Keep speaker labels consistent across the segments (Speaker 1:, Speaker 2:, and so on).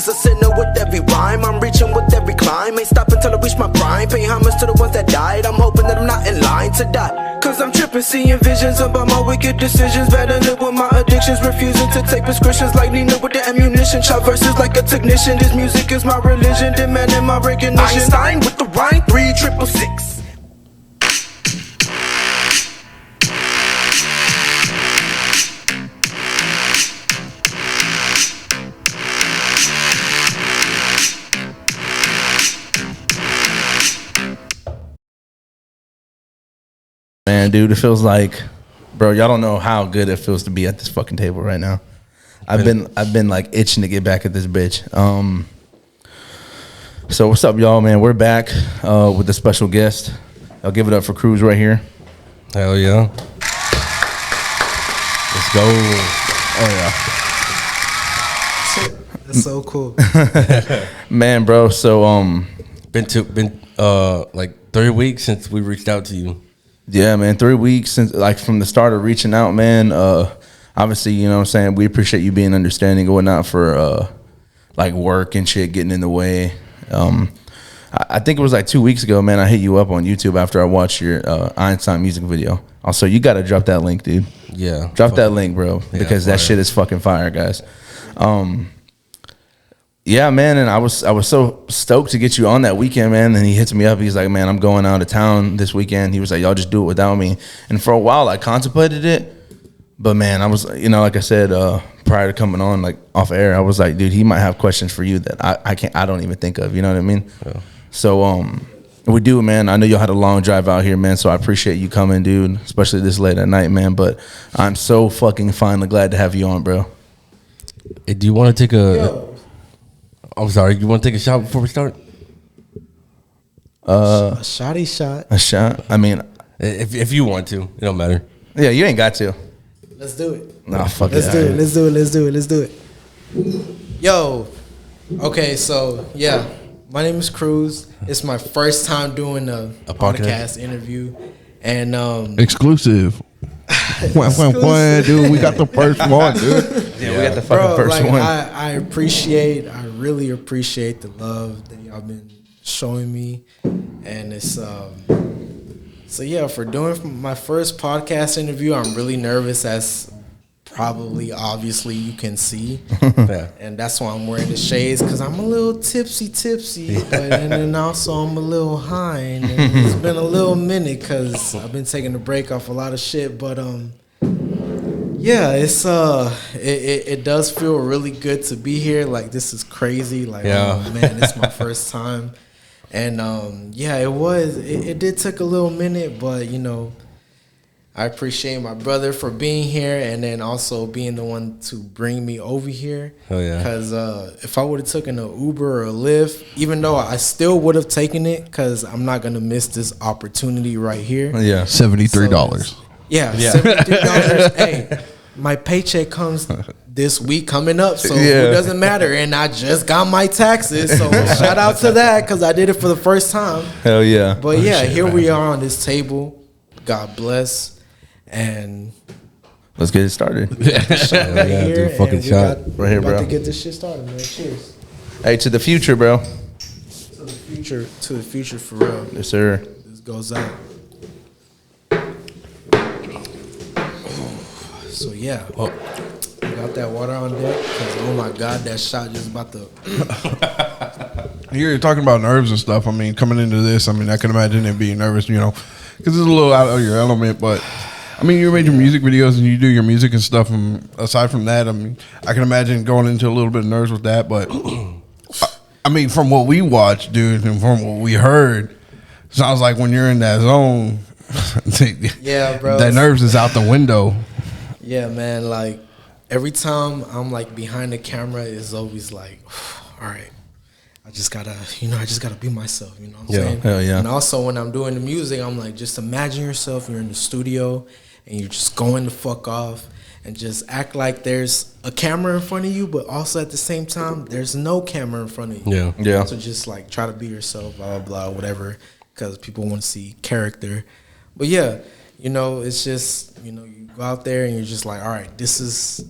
Speaker 1: a sinner with every rhyme. I'm reaching with every climb. Ain't stop until I reach my prime. Pay homage to the ones that died. I'm hoping that I'm not in line to die. Cause I'm tripping, seeing visions about my wicked decisions. Battling with my addictions, refusing to take prescriptions. Like Nina with the ammunition. Chop verses like a technician. This music is my religion, demanding my recognition. Einstein with the rhyme, 3666.
Speaker 2: Man, dude, it feels like, bro, y'all don't know how good it feels to be at this fucking table right now. I've been like itching to get back at this bitch. So what's up, y'all, man? We're back with a special guest. I'll give it up for Cruz right here.
Speaker 3: Hell yeah. Let's go.
Speaker 2: Oh
Speaker 4: yeah. That's so cool.
Speaker 2: Man, bro, so
Speaker 3: been like 3 weeks since we reached out to you.
Speaker 2: Yeah, man, 3 weeks since, like, from the start of reaching out, man. Obviously, you know what I'm saying, we appreciate you being understanding and whatnot for, like, work and shit getting in the way. I think it was, like, 2 weeks ago, man, I hit you up on YouTube after I watched your Einstein music video. Also, you got to drop that link, dude.
Speaker 3: Yeah.
Speaker 2: Drop that link, bro, because that shit is fucking fire, guys. Yeah, man, and I was so stoked to get you on that weekend, man. And he hits me up. He's like, man, I'm going out of town this weekend. He was like, y'all just do it without me. And for a while, I contemplated it. But, man, I was, you know, like I said, prior to coming on, like, off air, I was like, dude, he might have questions for you that I don't even think of. You know what I mean? Yeah. So, we do, man. I know y'all had a long drive out here, man. So I appreciate you coming, dude, especially this late at night, man. But I'm so fucking finally glad to have you on, bro.
Speaker 3: Hey, do you want to take I'm sorry. You want to take a shot before we start?
Speaker 4: A shotty shot.
Speaker 2: A shot? I mean,
Speaker 3: if you want to, it don't matter.
Speaker 2: Yeah, you ain't got to.
Speaker 4: Let's do it.
Speaker 2: Nah, fuck it.
Speaker 4: Let's do it. Yo. Okay, so yeah, my name is Cruz. It's my first time doing a podcast interview, and
Speaker 5: exclusive. Dude, we got the first one, dude.
Speaker 2: Yeah, we got the fucking first one.
Speaker 4: I really appreciate the love that y'all been showing me, and it's so yeah, for doing my first podcast interview, I'm really nervous, as probably obviously you can see, and that's why I'm wearing the shades, because I'm a little tipsy, but and then also I'm a little high, and it's been a little minute because I've been taking a break off a lot of shit, but yeah, it's it does feel really good to be here. Like, this is crazy. Like, oh, man, it's my first time, and yeah, it did take a little minute, but you know, I appreciate my brother for being here, and then also being the one to bring me over here.
Speaker 3: Oh yeah.
Speaker 4: Because if I would have taken an Uber or a Lyft, even though I still would have taken it, because I'm not gonna miss this opportunity right here.
Speaker 2: Yeah,
Speaker 5: $73.
Speaker 4: Yeah, $73. Hey, my paycheck comes this week coming up, so it doesn't matter. And I just got my taxes, so shout out to that, because I did it for the first time.
Speaker 2: Hell yeah.
Speaker 4: But yeah, here we are on this table. God bless. And
Speaker 2: let's get it started.
Speaker 4: Right here,
Speaker 3: do a fucking shot
Speaker 2: right here, bro.
Speaker 4: About to get this shit started, man. Cheers.
Speaker 2: Hey, to the future, bro.
Speaker 4: To the future, for real.
Speaker 2: Yes, sir.
Speaker 4: This goes out. So yeah, got that water on deck, because oh my god, that shot just about to.
Speaker 5: You're talking about nerves and stuff. I mean, coming into this, I mean, I can imagine it being nervous, you know, because it's a little out of your element. But I mean, you made your music videos and you do your music and stuff. And aside from that, I mean, I can imagine going into a little bit of nerves with that. But I mean, from what we watched, dude, and from what we heard, sounds like when you're in that zone,
Speaker 4: yeah, bro,
Speaker 5: that nerves is out the window.
Speaker 4: Yeah, man. Like, every time I'm like behind the camera, is always like, all right, I just gotta be myself. You know what I'm saying?
Speaker 2: Hell yeah.
Speaker 4: And also when I'm doing the music, I'm like, just imagine yourself, you're in the studio and you're just going the fuck off, and just act like there's a camera in front of you, but also at the same time, there's no camera in front of you.
Speaker 2: Yeah.
Speaker 4: So just like try to be yourself, blah, blah, blah, whatever, because people want to see character. But yeah, you know, it's just, you know, you go out there and you're just like, all right, this is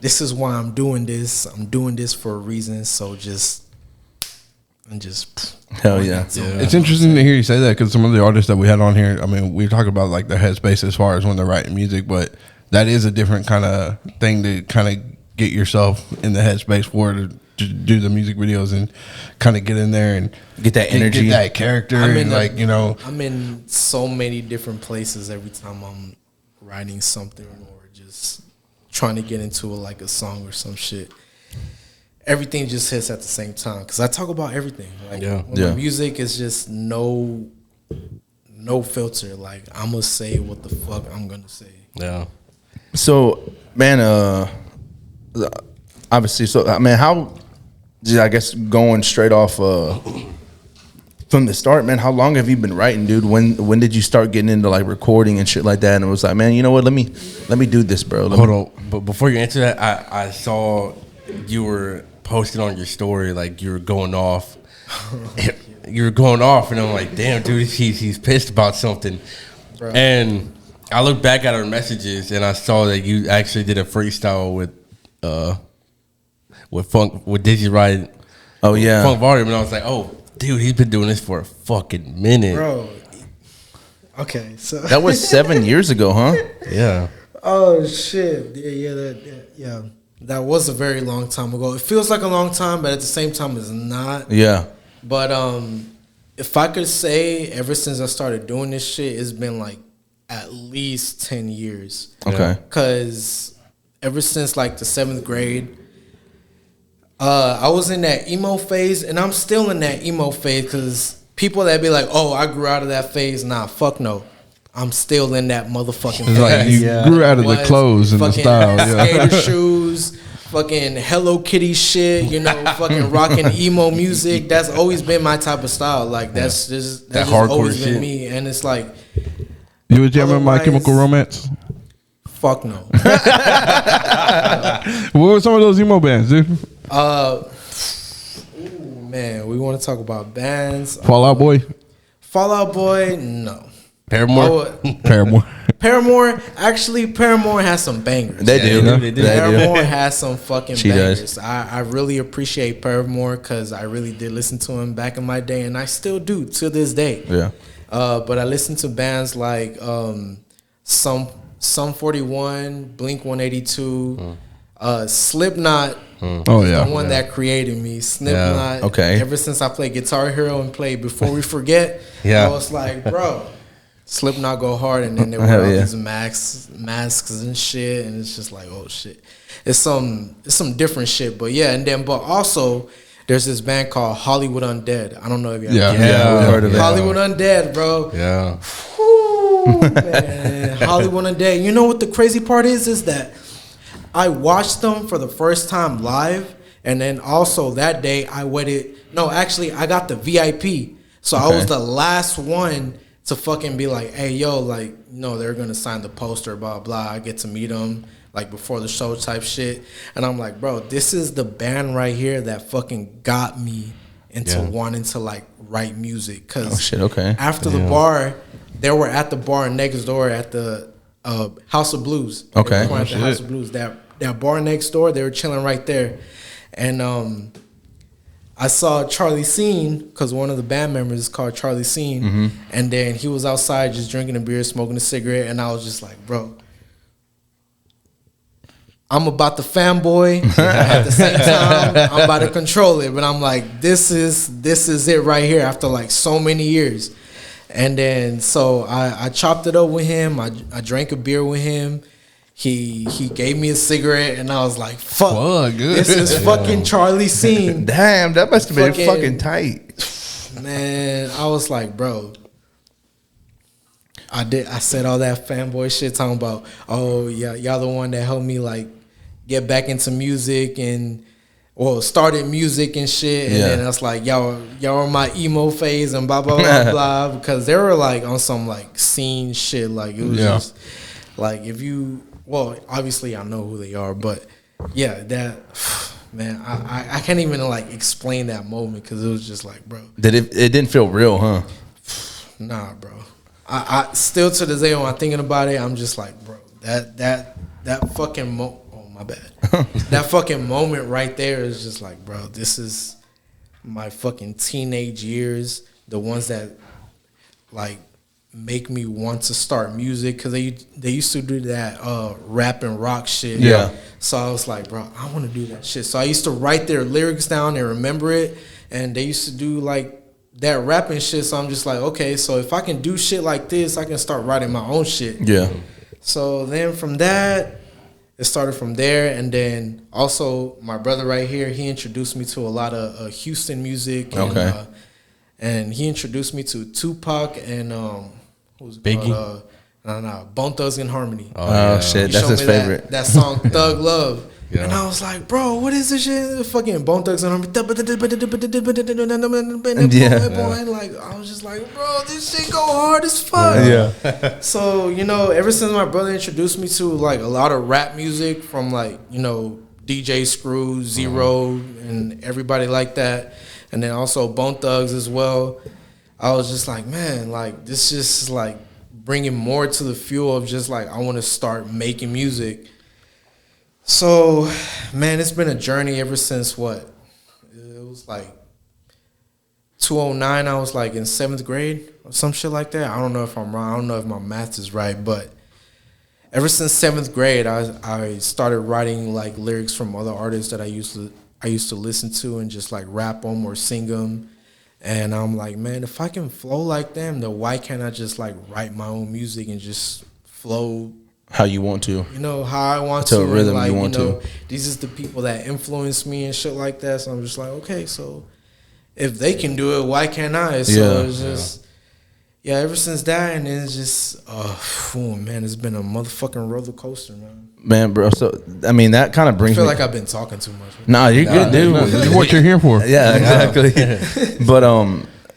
Speaker 4: this is why I'm doing this. I'm doing this for a reason. So just
Speaker 2: hell yeah.
Speaker 5: It's interesting to hear you say that because some of the artists that we had on here, I mean, we talk about like their headspace as far as when they're writing music, but that is a different kind of thing to kind of get yourself in the headspace for to do the music videos and kind of get in there and
Speaker 2: Get that energy.
Speaker 5: get that character, and like, you know.
Speaker 4: I'm in so many different places every time I'm writing something or just trying to get into like a song or some shit. Everything just hits at the same time because I talk about everything. Like my music is just no filter. Like I'm gonna say what the fuck I'm gonna say.
Speaker 3: Yeah.
Speaker 2: So, man, obviously, so I mean, how? I guess going straight off from the start, man. How long have you been writing, dude? When did you start getting into like recording and shit like that? And it was like, man, you know what? Let me do this, bro.
Speaker 3: Hold on, but before you answer that, I saw you were posting on your story like you were going off. You were going off, and I'm like, damn, dude, he's pissed about something. Bro. And I looked back at our messages, and I saw that you actually did a freestyle with Dizzy Wright.
Speaker 2: Oh yeah,
Speaker 3: Funk Volume, and I was like, oh, dude, he's been doing this for a fucking minute,
Speaker 4: bro. Okay, so
Speaker 2: that was 7 years ago, huh?
Speaker 3: Yeah.
Speaker 4: Oh shit! Yeah, that was a very long time ago. It feels like a long time, but at the same time, it's not.
Speaker 2: Yeah.
Speaker 4: But if I could say, ever since I started doing this shit, it's been like at least 10 years.
Speaker 2: Okay.
Speaker 4: Because ever since like the 7th grade, I was in that emo phase, and I'm still in that emo phase. Because people that be like, "Oh, I grew out of that phase," nah, fuck no. I'm still in that motherfucking phase.
Speaker 5: Like you grew out of the clothes and the style. Yeah.
Speaker 4: Skater shoes, fucking Hello Kitty shit, you know, fucking rocking emo music. That's always been my type of style. Like that's just
Speaker 3: hardcore
Speaker 4: always
Speaker 3: shit.
Speaker 4: been me. And it's like,
Speaker 5: You was jamming My Chemical Romance?
Speaker 4: fuck no.
Speaker 5: What were some of those emo bands, dude?
Speaker 4: Man, we want to talk about bands.
Speaker 5: Fall Out Boy?
Speaker 4: Fall Out Boy, no.
Speaker 3: Paramore.
Speaker 5: Paramore.
Speaker 4: Actually, Paramore has some bangers.
Speaker 2: They do.
Speaker 3: They do.
Speaker 4: Paramore has some fucking
Speaker 2: She
Speaker 4: bangers.
Speaker 2: does.
Speaker 4: I really appreciate Paramore because I really did listen to him back in my day, and I still do to this day.
Speaker 2: Yeah.
Speaker 4: But I listen to bands like Sum 41, Blink 182, Slipknot.
Speaker 5: Oh, yeah.
Speaker 4: The one that created me, Slipknot.
Speaker 2: Yeah. Okay.
Speaker 4: Ever since I played Guitar Hero and played Before We Forget,
Speaker 3: Yeah.
Speaker 4: I was like, bro, Slipknot go hard, and then they wear all these masks and shit, and it's just like, oh shit, it's some different shit. But yeah, but also there's this band called Hollywood Undead. I don't know if you
Speaker 3: Yeah,
Speaker 2: we've heard of it.
Speaker 4: Hollywood Undead, bro.
Speaker 3: Yeah.
Speaker 4: Whew, man. Hollywood Undead. You know what the crazy part is that I watched them for the first time live, and then also that day I waited. No, actually, I got the VIP, so I was the last one to fucking be like, hey, yo, like, they're gonna sign the poster, blah blah. I get to meet them like before the show type shit, and I'm like, bro, this is the band right here that fucking got me into wanting to like write music. Cause after the bar, they were at the bar next door at the House of Blues.
Speaker 2: Okay.
Speaker 4: At the House of Blues. That bar next door, they were chilling right there. And I saw Charlie Scene, because one of the band members is called Charlie Scene. And then he was outside just drinking a beer, smoking a cigarette. And I was just like, bro, I'm about to fanboy. At the same time, I'm about to control it. But I'm like, this is it right here after like so many years. And then so I chopped it up with him. I drank a beer with him. He gave me a cigarette, and I was like, fuck, this is fucking Charlie Scene.
Speaker 2: Damn, that must have been fucking tight.
Speaker 4: Man, I was like, bro, I said all that fanboy shit talking about, oh, yeah, y'all the one that helped me like get back into music and started music and shit. And then I was like, y'all are my emo phase and blah, blah, blah, blah. Because they were like on some like scene shit. Like it was just like if you, obviously I know who they are, but yeah, that, man, I can't even like explain that moment because it was just like, bro.
Speaker 2: It didn't feel real, huh?
Speaker 4: Nah, bro. I still to this day when I'm thinking about it, I'm just like, bro, that fucking my bad. That fucking moment right there is just like, bro, this is my fucking teenage years, the ones that like make me want to start music, because they used to do that rap and rock shit.
Speaker 2: Yeah.
Speaker 4: So I was like, bro, I want to do that shit. So I used to write their lyrics down and remember it, and they used to do like that rapping shit. So I'm just like, okay, so if I can do shit like this, I can start writing my own shit.
Speaker 2: Yeah.
Speaker 4: So then from that, it started from there. And then also my brother right here, he introduced me to a lot of Houston music.
Speaker 2: Okay.
Speaker 4: And he introduced me to Tupac and what was it
Speaker 3: Biggie?
Speaker 4: called? Bone Thugs and Harmony.
Speaker 2: Oh, shit,
Speaker 4: He
Speaker 2: that's
Speaker 4: showed
Speaker 2: his
Speaker 4: me
Speaker 2: favorite.
Speaker 4: That song Thug Love.
Speaker 3: Yeah.
Speaker 4: And I was like, bro, what is this shit? Fucking Bone Thugs and Harmony.
Speaker 2: Yeah.
Speaker 4: Like, I was just like, bro, this shit go hard as fuck.
Speaker 2: Yeah.
Speaker 4: So, ever since my brother introduced me to like a lot of rap music from like, DJ Screw, Zero, and everybody like that, and then also Bone Thugs as well, I was just like, man, like this just like bringing more to the fuel of just like I want to start making music. So, man, it's been a journey ever since what? It was like 2009. I was like in 7th grade or some shit like that. I don't know if I'm wrong. I don't know if my math is right, but ever since 7th grade, I started writing like lyrics from other artists that I used to listen to and just like rap them or sing them. And I'm like, man, if I can flow like them, then why can't I just like write my own music and just flow
Speaker 2: How you want to.
Speaker 4: how I want
Speaker 2: To
Speaker 4: to.
Speaker 2: a rhythm
Speaker 4: and like,
Speaker 2: you want to.
Speaker 4: These is the people that influence me and shit like that. So I'm just like, okay, so if they can do it, why can't I? So
Speaker 2: Yeah.
Speaker 4: it's just, ever since that, and then it's just, man, it's been a motherfucking roller coaster, man.
Speaker 2: Man, bro. So, I mean, that kind of
Speaker 4: I
Speaker 2: brings
Speaker 4: feel
Speaker 2: me.
Speaker 4: like I've been talking too much.
Speaker 2: Nah, you're good, dude.
Speaker 5: This is what you're here for.
Speaker 2: Yeah, exactly. But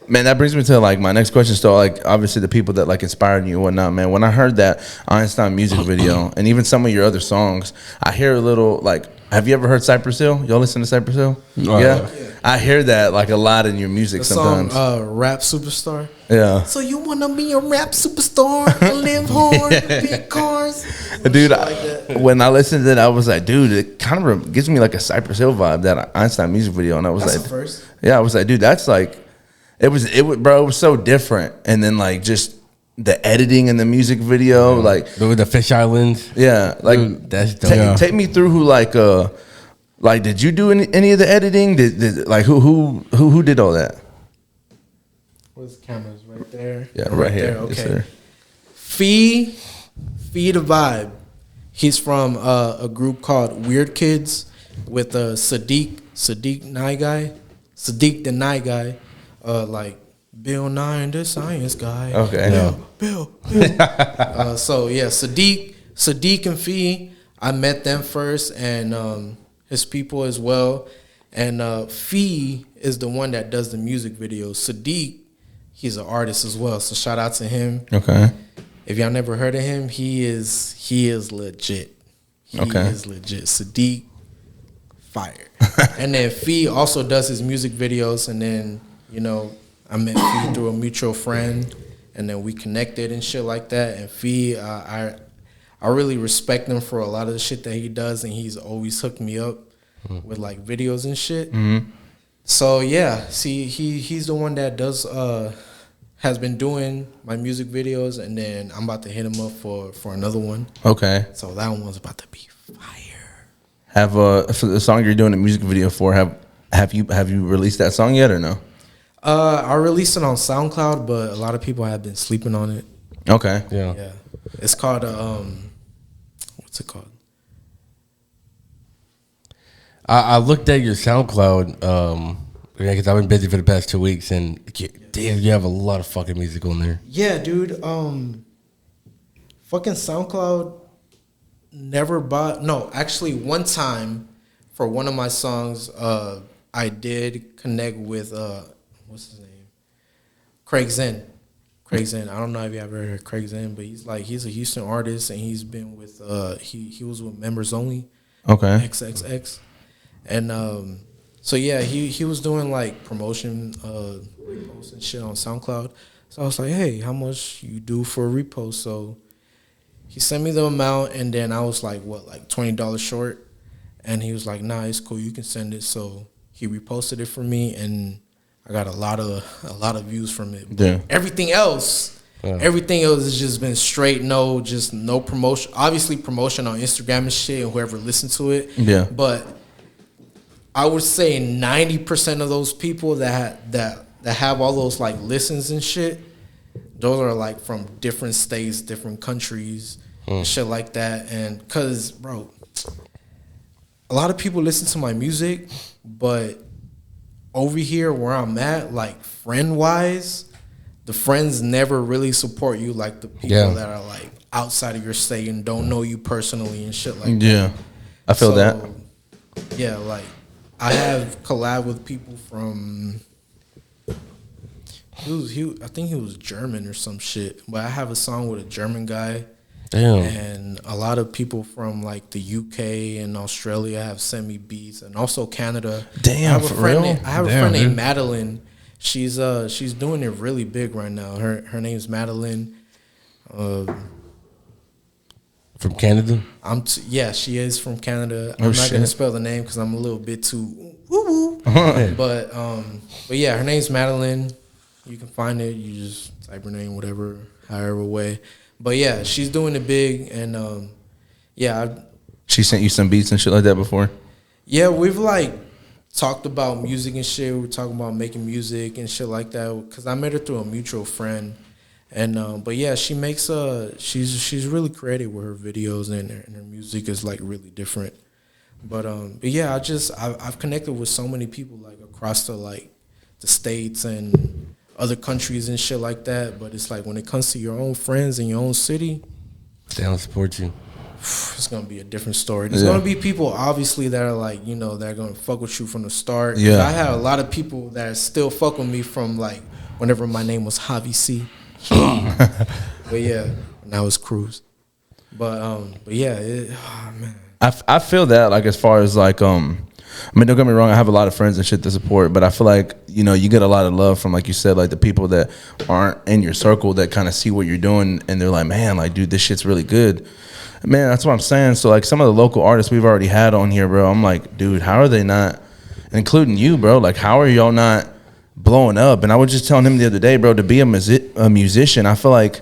Speaker 2: man, that brings me to like my next question. So like obviously the people that like inspired you and whatnot, man. When I heard that Einstein music video and even some of your other songs, I hear a little like, have you ever heard Cypress Hill? Y'all listen to Cypress Hill? Yeah. I hear that like a lot in your music
Speaker 4: The song
Speaker 2: sometimes.
Speaker 4: Rap Superstar.
Speaker 2: Yeah.
Speaker 4: So you want to be a rap superstar, live hard, big cars?
Speaker 2: Dude,
Speaker 4: Shit like that.
Speaker 2: when I listened to that, I was like, dude, it kind of gives me like a Cypress Hill vibe, that Einstein music video. And I was
Speaker 4: That's
Speaker 2: like,
Speaker 4: the first.
Speaker 2: yeah, I was like, dude, that's like, it was, bro, it was so different. And then like just the editing in the music video, like,
Speaker 3: With the Fish Islands.
Speaker 2: yeah, like
Speaker 3: Dude, that's dope.
Speaker 2: take me through who like did you do any of the editing? Did like who did all that?
Speaker 4: Where's the cameras? Right there.
Speaker 2: Yeah, right here.
Speaker 4: There.
Speaker 2: Yes,
Speaker 4: Okay.
Speaker 2: sir.
Speaker 4: Fee the Vibe. He's from a group called Weird Kids with Sadiq the Nye Guy, like Bill Nye and the Science Guy.
Speaker 2: Okay.
Speaker 4: Bill. So yeah, Sadiq and Fee, I met them first, and his people as well. And Fee is the one that does the music videos. Sadiq, he's an artist as well, so shout out to him.
Speaker 2: Okay.
Speaker 4: If y'all never heard of him, he is legit. He
Speaker 2: Okay.
Speaker 4: is legit. Sadiq, fire. And then Fee also does his music videos. And then, I met Fee through a mutual friend, and then we connected and shit like that. And Fee, I really respect him for a lot of the shit that he does, and he's always hooked me up with like videos and shit.
Speaker 2: Mm-hmm.
Speaker 4: So yeah, see, he's the one that does has been doing my music videos, and then I'm about to hit him up for another one.
Speaker 2: Okay.
Speaker 4: So that one's about to be fire.
Speaker 2: Have for the song you're doing a music video for, have you released that song yet or no?
Speaker 4: I released it on SoundCloud, but a lot of people have been sleeping on it.
Speaker 2: Okay.
Speaker 3: Yeah.
Speaker 4: Yeah, it's called what's it called?
Speaker 3: I looked at your SoundCloud because I've been busy for the past 2 weeks, and damn, you have a lot of fucking music on there.
Speaker 4: Yeah, dude. Fucking SoundCloud never bought. No, actually, one time for one of my songs, I did connect with what's his name, Craig Zen. I don't know if you ever heard of Craig Zen, but he's a Houston artist, and he's been with he was with Members Only.
Speaker 2: Okay.
Speaker 4: XXX. And so yeah, he was doing like promotion reposts and shit on SoundCloud. So I was like, hey, how much you do for a repost? So he sent me the amount, and then I was like, what, like $20 short? And he was like, nah, it's cool, you can send it. So he reposted it for me, and I got a lot of views from it.
Speaker 2: Yeah.
Speaker 4: Everything else has just been straight no promotion. Obviously promotion on Instagram and shit, and whoever listened to it.
Speaker 2: Yeah.
Speaker 4: But I would say 90% of those people that have all those like listens and shit, those are like from different states, different countries, and shit like that. And cause bro, a lot of people listen to my music, but over here where I'm at, like friend wise, the friends never really support you like the people that are like outside of your state and don't know you personally and shit like that.
Speaker 2: Yeah, I feel that.
Speaker 4: Yeah, like I have collabed with people from. I think he was German or some shit. But I have a song with a German guy.
Speaker 3: Damn.
Speaker 4: And a lot of people from like the UK and Australia have sent me beats, and also Canada.
Speaker 2: Damn, for real?
Speaker 4: I have a friend named Madeline. She's doing it really big right now. Her name's Madeline.
Speaker 3: From Canada?
Speaker 4: Yeah, she is from Canada.
Speaker 2: Oh,
Speaker 4: I'm not gonna
Speaker 2: shit.
Speaker 4: spell the name because I'm a little bit too woo. But yeah, her name's Madeline. You can find it. You just type her name, however way. But yeah, she's doing it big, and
Speaker 2: She sent you some beats and shit like that before?
Speaker 4: yeah, we've like talked about music and shit. We were talking about making music and shit like that because I met her through a mutual friend. And but yeah, she makes she's really creative with her videos, and her music is like really different. But yeah, I've connected with so many people like across the states and other countries and shit like that. But it's like when it comes to your own friends in your own city,
Speaker 3: They don't support you.
Speaker 4: it's gonna be a different story. There's gonna be people obviously that are like, that are gonna fuck with you from the start.
Speaker 2: Yeah.
Speaker 4: I had a lot of people that still fuck with me from like whenever my name was Javi C. But yeah, now it's Cruz. But yeah, man.
Speaker 2: I feel that, like, as far as like I mean, don't get me wrong, I have a lot of friends and shit to support, but I feel like, you get a lot of love from, like you said, like the people that aren't in your circle that kind of see what you're doing and they're like, man, like, dude, this shit's really good. Man, that's what I'm saying. So like some of the local artists we've already had on here, bro, I'm like, dude, how are they not, including you, bro, like how are y'all not blowing up? And I was just telling him the other day, bro, to be a musician, I feel like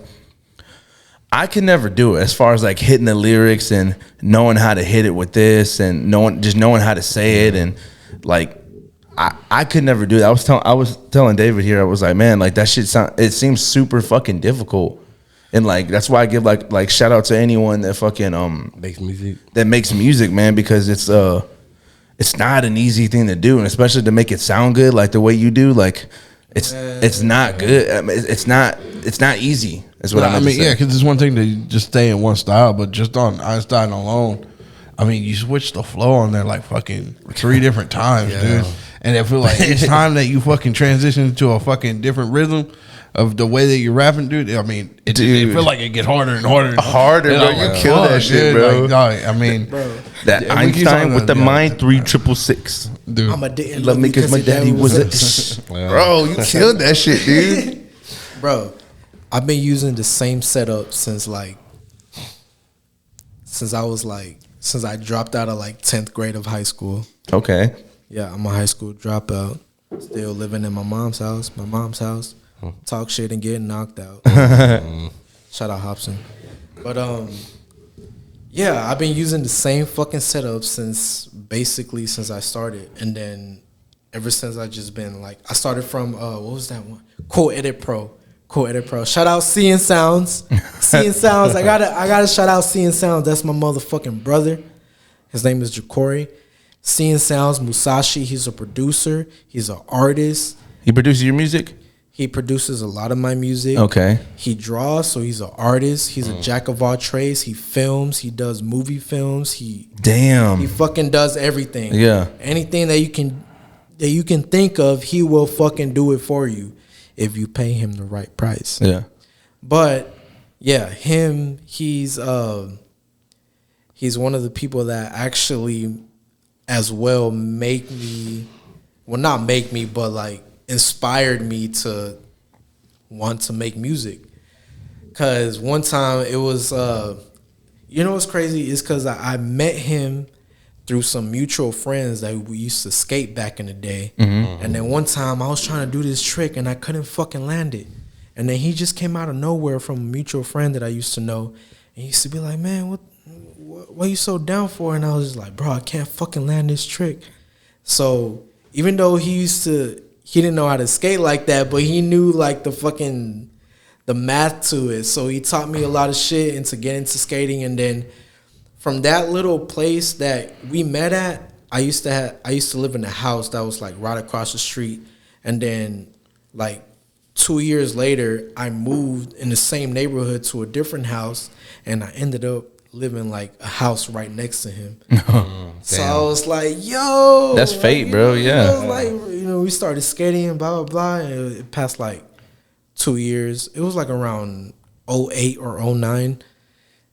Speaker 2: I can never do it as far as like hitting the lyrics and knowing how to hit it with this and knowing how to say it, and like I could never do that. I was telling David here, I was like, man, like that shit it seems super fucking difficult. And like that's why I give like shout out to anyone that fucking makes music, man, because it's not an easy thing to do, and especially to make it sound good like the way you do, like it's not good. I mean, it's not easy. That's what I mean.
Speaker 5: Yeah, because it's one thing to just stay in one style, but just on Einstein alone, I mean, you switch the flow on there like fucking 3 different times, dude. And I feel like each time that you fucking transition to a fucking different rhythm of the way that you're rapping, dude, I mean, it feel like it gets harder and harder.
Speaker 2: Bro. You kill that shit, bro.
Speaker 5: Like, I mean, bro.
Speaker 2: That Einstein with the mind 3666.
Speaker 5: Dude.
Speaker 4: I'm a dick.
Speaker 2: Love me because my daddy was a bro. You killed that shit, dude.
Speaker 4: Bro, I've been using the same setup since I dropped out of like 10th grade of high school.
Speaker 2: Okay.
Speaker 4: Yeah, I'm a high school dropout. Still living in my mom's house. Talk shit and get knocked out. Shout out Hobson. But yeah, I've been using the same fucking setup since I started, and then ever since I just been like, I started from what was that one? Cool Edit Pro. Shout out Seeing Sounds. Seeing Sounds. I gotta shout out Seeing Sounds. That's my motherfucking brother. His name is Ja'Cory. Seeing Sounds, Musashi. He's a producer. He's an artist.
Speaker 2: He produces your music?
Speaker 4: He produces a lot of my music.
Speaker 2: Okay.
Speaker 4: He draws, so he's an artist. He's a jack of all trades. He films. He does movie films. He fucking does everything.
Speaker 2: Yeah. Anything
Speaker 4: that you can think of, he will fucking do it for you if you pay him the right price.
Speaker 2: Yeah.
Speaker 4: But yeah, he's one of the people that actually as well but like inspired me to want to make music. Cause one time it was what's crazy is cause I met him through some mutual friends that we used to skate back in the day. And then one time I was trying to do this trick and I couldn't fucking land it. And then he just came out of nowhere from a mutual friend that I used to know. And he used to be like, man, what are you so down for? And I was just like, bro, I can't fucking land this trick. So even though he didn't know how to skate like that, but he knew like the math to it. So he taught me a lot of shit into getting into skating. And then from that little place that we met at, I used to live in a house that was like right across the street. And then like 2 years later, I moved in the same neighborhood to a different house, and I ended up living like a house right next to him. So I was like, yo,
Speaker 2: that's fate, bro. Yeah.
Speaker 4: I was like, we started skating and blah, blah, blah. And it passed like 2 years. It was like around 08 or 09.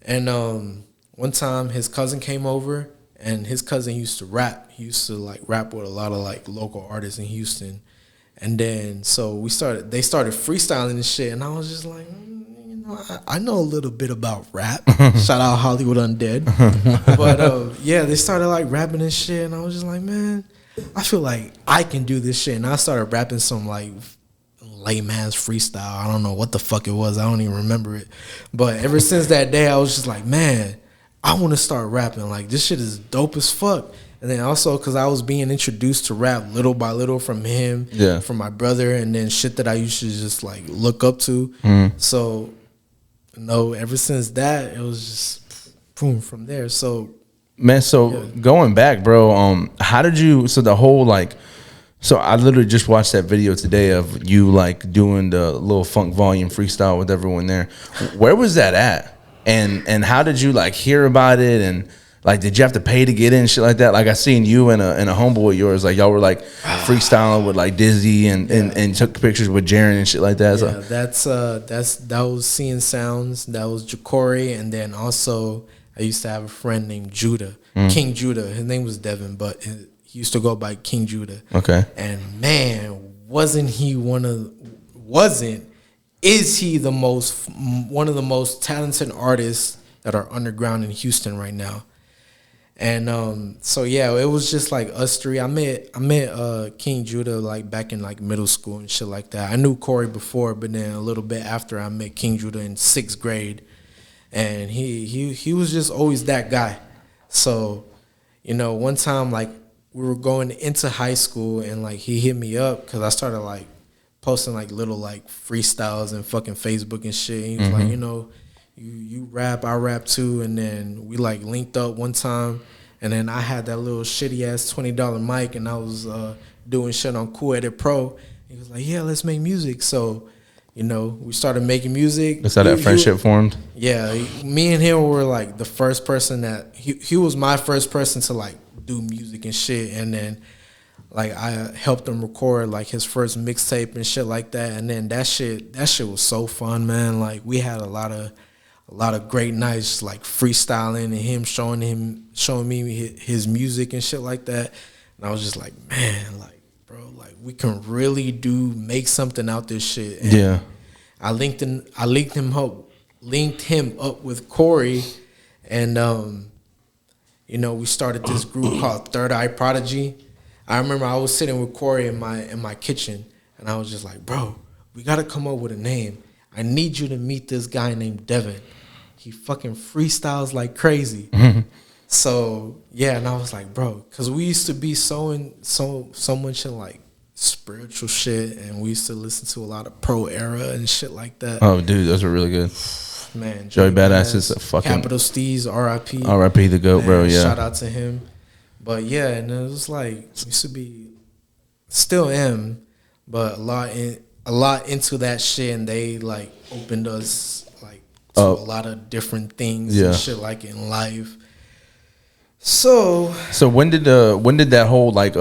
Speaker 4: And one time his cousin came over, and his cousin used to rap. He used to like rap with a lot of like local artists in Houston. And then so they started freestyling and shit, and I was just like, I know a little bit about rap. Shout out Hollywood Undead. But yeah, they started like rapping and shit, and I was just like, man, I feel like I can do this shit. And I started rapping some like lame ass freestyle. I don't know what the fuck it was. I don't even remember it. But ever since that day, I was just like, man, I want to start rapping. Like, this shit is dope as fuck. And then also because I was being introduced to rap little by little from him, from my brother, and then shit that I used to just like look up to. So, ever since that, it was just boom from there. So,
Speaker 2: man, going back, bro, how did you? So the whole like, so I literally just watched that video today of you like doing the little funk volume freestyle with everyone there. Where was that at? And how did you like hear about it? And like, did you have to pay to get in and shit like that? Like, I seen you and a homeboy of yours, like y'all were like freestyling with like Dizzy and took pictures with Jaren and shit like that.
Speaker 4: Yeah,
Speaker 2: So.
Speaker 4: that was Seeing Sounds. That was Jacory, and then also I used to have a friend named Judah, King Judah. His name was Devin, but he used to go by King Judah.
Speaker 2: Okay.
Speaker 4: And man, is he one of the most talented artists that are underground in Houston right now. And so yeah, it was just like us three. I met King Judah like back in like middle school and shit like that. I knew Corey before, but then a little bit after I met King Judah in 6th grade, and he was just always that guy. So, one time like we were going into high school, and like he hit me up because I started like posting like little like freestyles and fucking Facebook and shit. And he was like, you rap, I rap too. And then we like linked up one time, and then I had that little shitty ass $20 mic, and I was doing shit on Cool Edit Pro. He was like, yeah, let's make music. So, we started making music.
Speaker 2: That's how that friendship formed?
Speaker 4: Yeah, me and him were like the first person that, he was my first person to like do music and shit. And then like I helped him record like his first mixtape and shit like that. And then that shit was so fun, man. Like we had a lot of great nights like freestyling and him showing me his music and shit like that. And I was just like, man, like, bro, like we can really make something out this shit. And
Speaker 2: yeah.
Speaker 4: I linked him up with Corey, and we started this group called Third Eye Prodigy. I remember I was sitting with Corey in my kitchen, and I was just like, bro, we gotta come up with a name. I need you to meet this guy named Devin. He fucking freestyles like crazy. So yeah, and I was like, bro, because we used to be so much in like spiritual shit, and we used to listen to a lot of Pro Era and shit like that.
Speaker 2: Oh, dude, those were really good.
Speaker 4: Man,
Speaker 2: Joey Badass is a fucking
Speaker 4: Capital Steez, R.I.P.
Speaker 2: R.I.P. the GOAT, bro. Yeah,
Speaker 4: shout out to him. But yeah, and it was like used to be, still am, but a lot into that shit, and they like opened us like to a lot of different things and shit like in life. So
Speaker 2: when did that whole like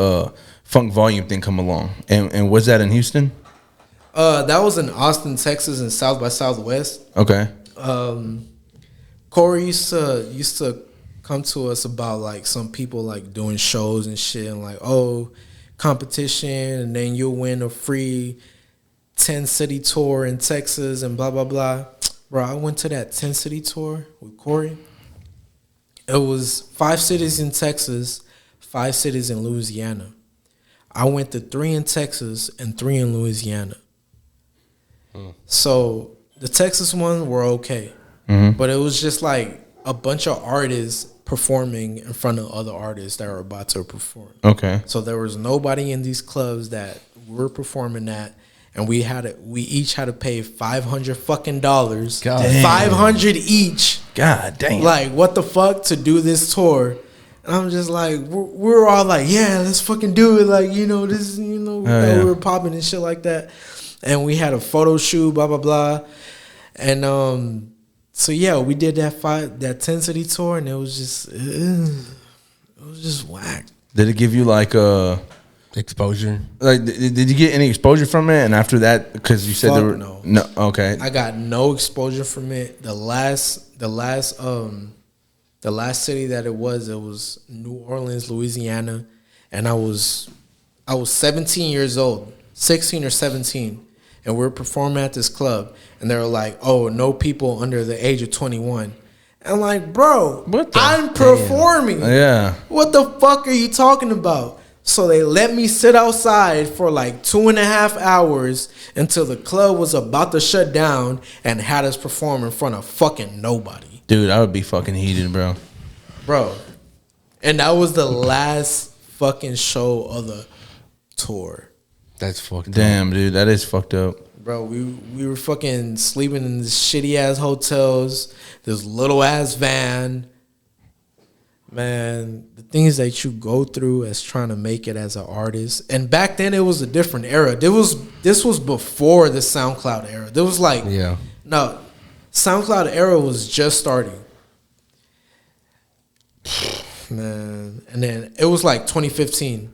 Speaker 2: funk volume thing come along, and was that in Houston?
Speaker 4: That was in Austin, Texas, and South by Southwest.
Speaker 2: Okay.
Speaker 4: Corey used to come to us about like some people like doing shows and shit, and like, oh, competition, and then you'll win a free 10-city tour in Texas and blah blah blah. Bro, I went to that 10-city tour with Corey, It was 5 cities in Texas, 5 cities in Louisiana. I went to 3 in Texas and 3 in Louisiana. So the Texas ones were okay, but it was just like a bunch of artists performing in front of other artists that were about to perform.
Speaker 2: Okay.
Speaker 4: So there was nobody in these clubs that were performing at, and we each had to pay $500 fucking dollars, $500 each.
Speaker 2: God damn.
Speaker 4: Like, what the fuck to do this tour? And I'm just like, we're all like, yeah, let's fucking do it. Like, you know, this, you know, we were popping and shit like that. And we had a photo shoot, blah, blah, blah. And so, yeah, we did that 10 city tour, and it was just whack.
Speaker 2: Did it give you like a
Speaker 3: exposure? Like,
Speaker 2: did you get any exposure from it? And after that, because you said
Speaker 4: Fuck
Speaker 2: there were
Speaker 4: no.
Speaker 2: Okay.
Speaker 4: I got no exposure from it. The last city that it was New Orleans, Louisiana, and I was 17 years old, 16 or 17, and we were performing at this club, and they were like, "Oh, no people under the age of 21." And I'm like, bro, I'm performing.
Speaker 2: Yeah.
Speaker 4: What the fuck are you talking about? So they let me sit outside for like 2.5 hours until the club was about to shut down and had us perform in front of fucking nobody.
Speaker 2: Dude, I would be fucking heated, bro.
Speaker 4: Bro. And that was the last fucking show of the tour.
Speaker 3: That's fucked up.
Speaker 2: Damn, dude, that is fucked up.
Speaker 4: Bro, we were fucking sleeping in these shitty ass hotels, this little ass van. Man, the things that you go through as trying to make it as an artist. And back then it was a different era. This was before the SoundCloud era. There was like no, SoundCloud era was just starting. Man. And then it was like 2015.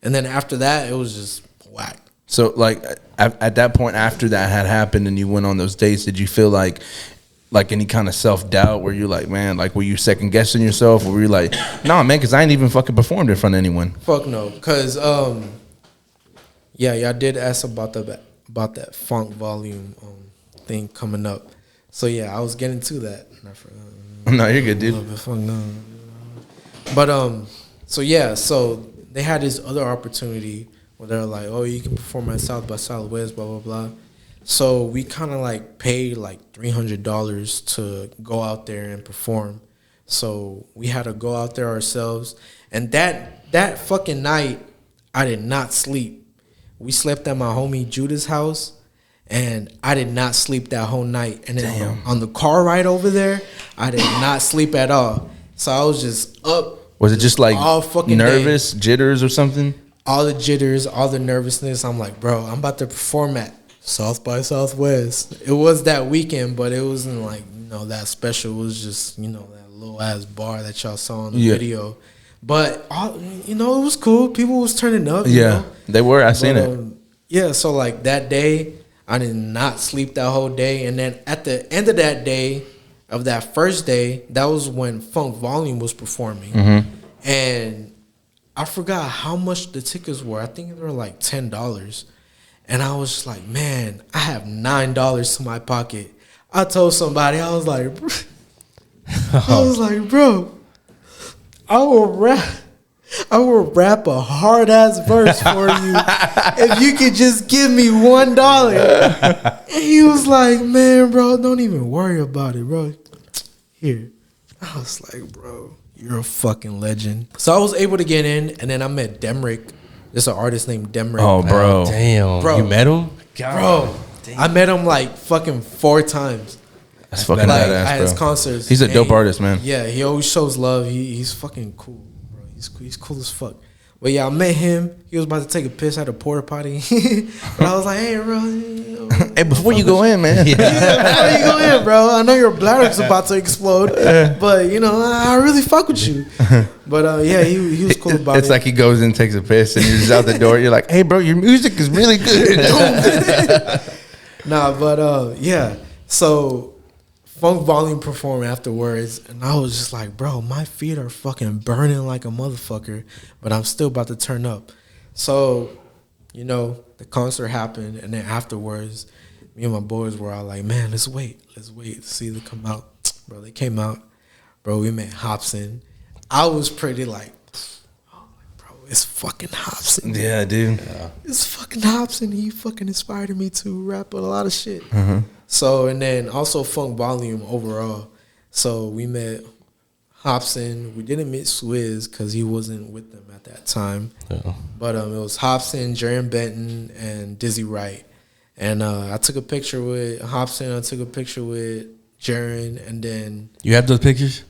Speaker 4: And then after that it was just whack.
Speaker 2: So, like, at that point, after that had happened and you went on those dates, did you feel like any kind of self-doubt where you're like, man, like, were you second-guessing yourself? Or were you like, nah, man, because I ain't even fucking performed in front of anyone?
Speaker 4: Fuck no. Because, yeah, y'all did ask about that funk volume thing coming up. So, yeah, I was getting to that.
Speaker 2: No, you're good, dude.
Speaker 4: But, so, yeah, so they had this other opportunity where they're like, oh, you can perform at South by Southwest, blah, blah, blah. So we kind of like paid like $300 to go out there and perform. So we had to go out there ourselves. And that fucking night, I did not sleep. We slept at my homie Judah's house, and I did not sleep that whole night. And then on the car ride over there, I did not sleep at all. So I was just up.
Speaker 2: Was it just like
Speaker 4: all fucking
Speaker 2: nervous, jitters or something?
Speaker 4: All the jitters, all the nervousness. I'm like, bro, I'm about to perform at South by Southwest. It was that weekend, but it wasn't like, that special. It was just, that little ass bar that y'all saw in the video. But, it was cool. People was turning up.
Speaker 2: Yeah, they were. I seen it.
Speaker 4: Yeah, so like that day, I did not sleep that whole day. And then at the end of that day, of that first day, that was when Funk Volume was performing. Mm-hmm. And I forgot how much the tickets were. I think they were like $10. And I was just like, man, I have $9 to my pocket. I told somebody, I was like, bro, I will rap a hard ass verse for you if you could just give me $1. And he was like, man, bro, don't even worry about it, bro. Here. I was like, bro, you're a fucking legend. So I was able to get in, and then I met Demrick. There's an artist named Demrick.
Speaker 2: Oh, bro.
Speaker 3: Damn.
Speaker 4: Bro.
Speaker 3: You met him? God.
Speaker 4: Bro. Damn. I met him like fucking 4 times.
Speaker 2: That's fucking
Speaker 4: like,
Speaker 2: badass,
Speaker 4: at
Speaker 2: bro.
Speaker 4: his concerts.
Speaker 2: He's a dope artist, man.
Speaker 4: Yeah, he always shows love. He's fucking cool, bro. He's cool as fuck. But yeah, I met him. He was about to take a piss at a porta potty. But I was like, hey, bro.
Speaker 2: Hey, before you go in, man.
Speaker 4: Yeah, before you go in, bro. I know your bladder's about to explode. But, I really fuck with you. But, yeah, he was cool about it.
Speaker 2: It's like he goes in, takes a piss, and you're just out the door. You're like, hey, bro, your music is really good.
Speaker 4: Nah, but, yeah. So Funk Volume performed afterwards, and I was just like, bro, my feet are fucking burning like a motherfucker, but I'm still about to turn up. So, the concert happened, and then afterwards, me and my boys were all like, man, let's wait to see them come out. Bro, they came out. bro, we met Hobson. I was pretty like, oh, bro, it's fucking Hobson.
Speaker 2: Yeah, dude.
Speaker 4: It's fucking Hobson. He fucking inspired me to rap a lot of shit. So, and then also Funk Volume overall. So we met Hobson. We didn't meet Swizz because he wasn't with them at that time. But it was Hobson, Jaren Benton, and Dizzy Wright. And I took a picture with Hobson. I took a picture with Jaren, and then
Speaker 3: You have those pictures?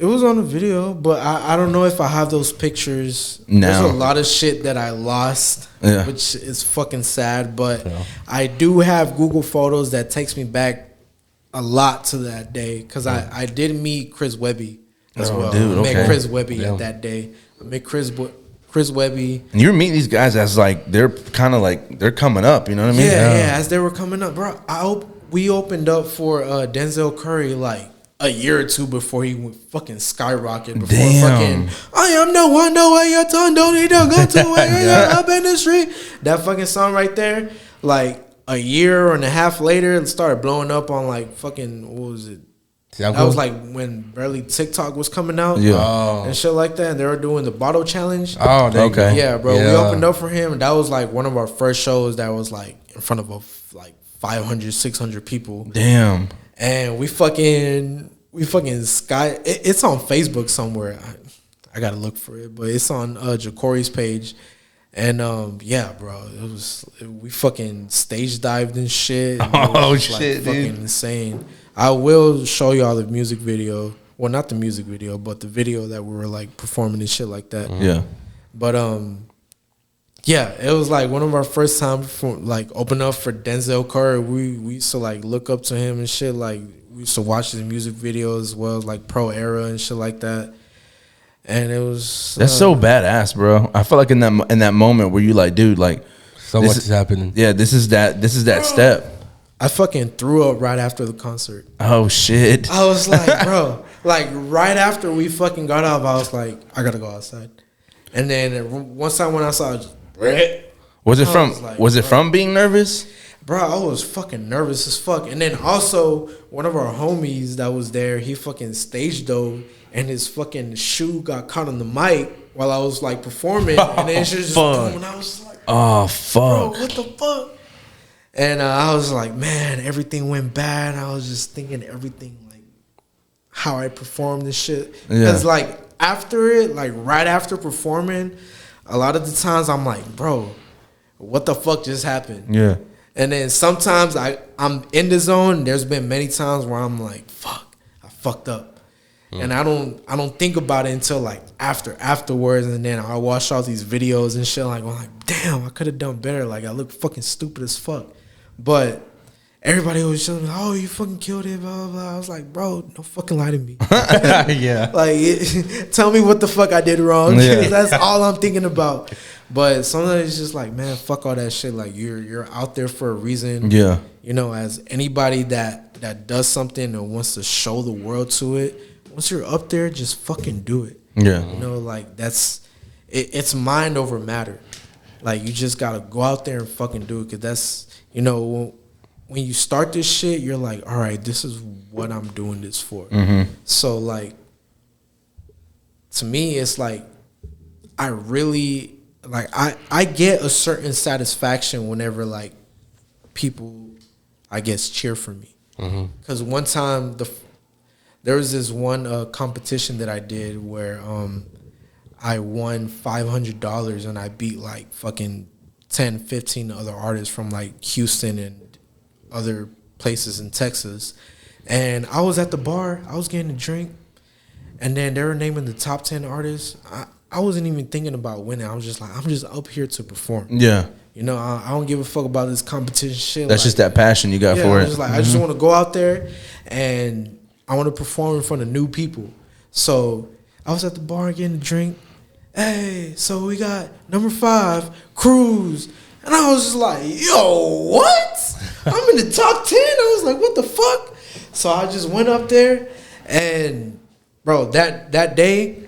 Speaker 4: it was on the video, but I don't know if I have those pictures.
Speaker 2: No.
Speaker 4: There's a lot of shit that I lost, which is fucking sad. But I do have Google Photos that takes me back a lot to that day because I did meet Chris Webby as well.
Speaker 2: Dude,
Speaker 4: I met
Speaker 2: okay.
Speaker 4: Chris Webby at that day. I met Chris Webby.
Speaker 2: And you're meeting these guys as like they're kind of like they're coming up. You know what I mean?
Speaker 4: Yeah, as they were coming up, bro. We opened up for Denzel Curry like a year or two before he went fucking skyrocket. Before
Speaker 2: Damn.
Speaker 4: fucking, I am the one, the way your tongue don't need to go to where up in the street. That fucking song right there, like a year and a half later, it started blowing up on like fucking, what was it? That was like when barely TikTok was coming out, and shit like that. And they were doing the bottle challenge.
Speaker 3: Oh,
Speaker 2: okay.
Speaker 4: Yeah, bro. We opened up for him, and that was like one of our first shows that was like in front of like 500, 600 people.
Speaker 2: Damn.
Speaker 4: And we fucking it's on Facebook somewhere. I gotta look for it, but it's on Ja'Cory's page. And yeah, bro, we fucking stage dived and shit. And
Speaker 2: Oh,
Speaker 4: it was,
Speaker 2: shit,
Speaker 4: fucking
Speaker 2: dude.
Speaker 4: insane. I will show y'all the music video. Well, not the music video, but the video that we were like performing and shit like that.
Speaker 2: Yeah.
Speaker 4: But yeah, it was like one of our first time like open up for Denzel Curry. We used to like look up to him and shit. Like we used to watch his music videos as well as like Pro Era and shit like that. And it was
Speaker 2: That's so badass, bro. I feel like in that moment where you like, dude, like
Speaker 3: So much is happening.
Speaker 2: Yeah, this is that step.
Speaker 4: I fucking threw up right after the concert.
Speaker 2: Oh shit.
Speaker 4: I was like, bro, like right after we fucking got off, I was like, I gotta go outside. And then once I went outside, I was just,
Speaker 2: Was it from
Speaker 4: was like,
Speaker 2: was it
Speaker 4: bro.
Speaker 2: from being nervous?
Speaker 4: bro, I was fucking nervous as fuck. And then also, one of our homies that was there, he fucking stage dove, and his fucking shoe got caught on the mic while I was like performing. And then she was just boom, and I was like,
Speaker 2: Oh
Speaker 4: bro,
Speaker 2: fuck.
Speaker 4: what the fuck? And I was like, man, everything went bad. I was just thinking everything, like, how I performed this shit. Because, like, after it, like, right after performing, a lot of the times I'm like, bro, what the fuck just happened?
Speaker 2: Yeah.
Speaker 4: And then sometimes I'm in the zone. There's been many times where I'm like, fuck, I fucked up. And I don't think about it until like afterwards, and then I watch all these videos and shit. Like I'm like, damn, I could have done better. Like I look fucking stupid as fuck. But everybody always showing me, oh, you fucking killed it, blah, blah, blah. I was like, bro, don't fucking lie to me.
Speaker 3: Yeah.
Speaker 4: Like, tell me what the fuck I did wrong.
Speaker 2: Yeah.
Speaker 4: That's all I'm thinking about. But sometimes it's just like, man, fuck all that shit. Like you're out there for a reason.
Speaker 2: Yeah.
Speaker 4: You know, as anybody that does something or wants to show the world to it, once you're up there, just fucking do it.
Speaker 2: Yeah.
Speaker 4: You know, like it's mind over matter. Like you just gotta go out there and fucking do it, because that's, you know, when you start this shit, you're like, all right, this is what I'm doing this for. So like, to me, it's like I really like I get a certain satisfaction whenever like people, I guess, cheer for me. Because one time there was this one competition that I did where I won $500 and I beat like fucking 10, 15 other artists from like Houston and other places in Texas. And I was at the bar, I was getting a drink, and then they were naming the top 10 artists. I wasn't even thinking about winning. I was just like, I'm just up here to perform.
Speaker 2: Yeah.
Speaker 4: You know, I don't give a fuck about this competition shit.
Speaker 2: That's
Speaker 4: like,
Speaker 2: just that passion you got
Speaker 4: yeah,
Speaker 2: for
Speaker 4: I
Speaker 2: it.
Speaker 4: was like, I just want to go out there and I want to perform in front of new people. So I was at the bar getting a drink. Hey, so we got number 5, Cruz. And I was just like, yo, what? I'm in the top 10? I was like, what the fuck? So I just went up there, and bro, that day,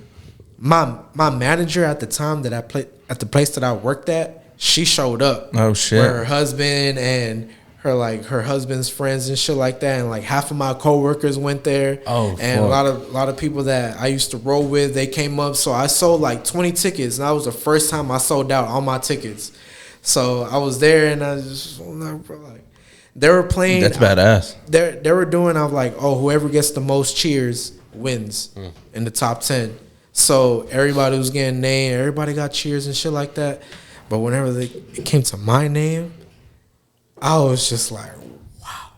Speaker 4: my manager at the time that I played at the place that I worked at, she showed up.
Speaker 2: Oh, shit.
Speaker 4: With her husband and her husband's friends and shit like that, and like half of my coworkers went there.
Speaker 3: Oh,
Speaker 4: and
Speaker 3: fuck.
Speaker 4: a lot of people that I used to roll with, they came up. So I sold like 20 tickets, and that was the first time I sold out all my tickets. So I was there, and I was just like, they were playing.
Speaker 2: That's badass.
Speaker 4: They were doing. I was like, oh, whoever gets the most cheers wins in the top 10. So everybody was getting named. Everybody got cheers and shit like that. But whenever it came to my name, I was just like, wow.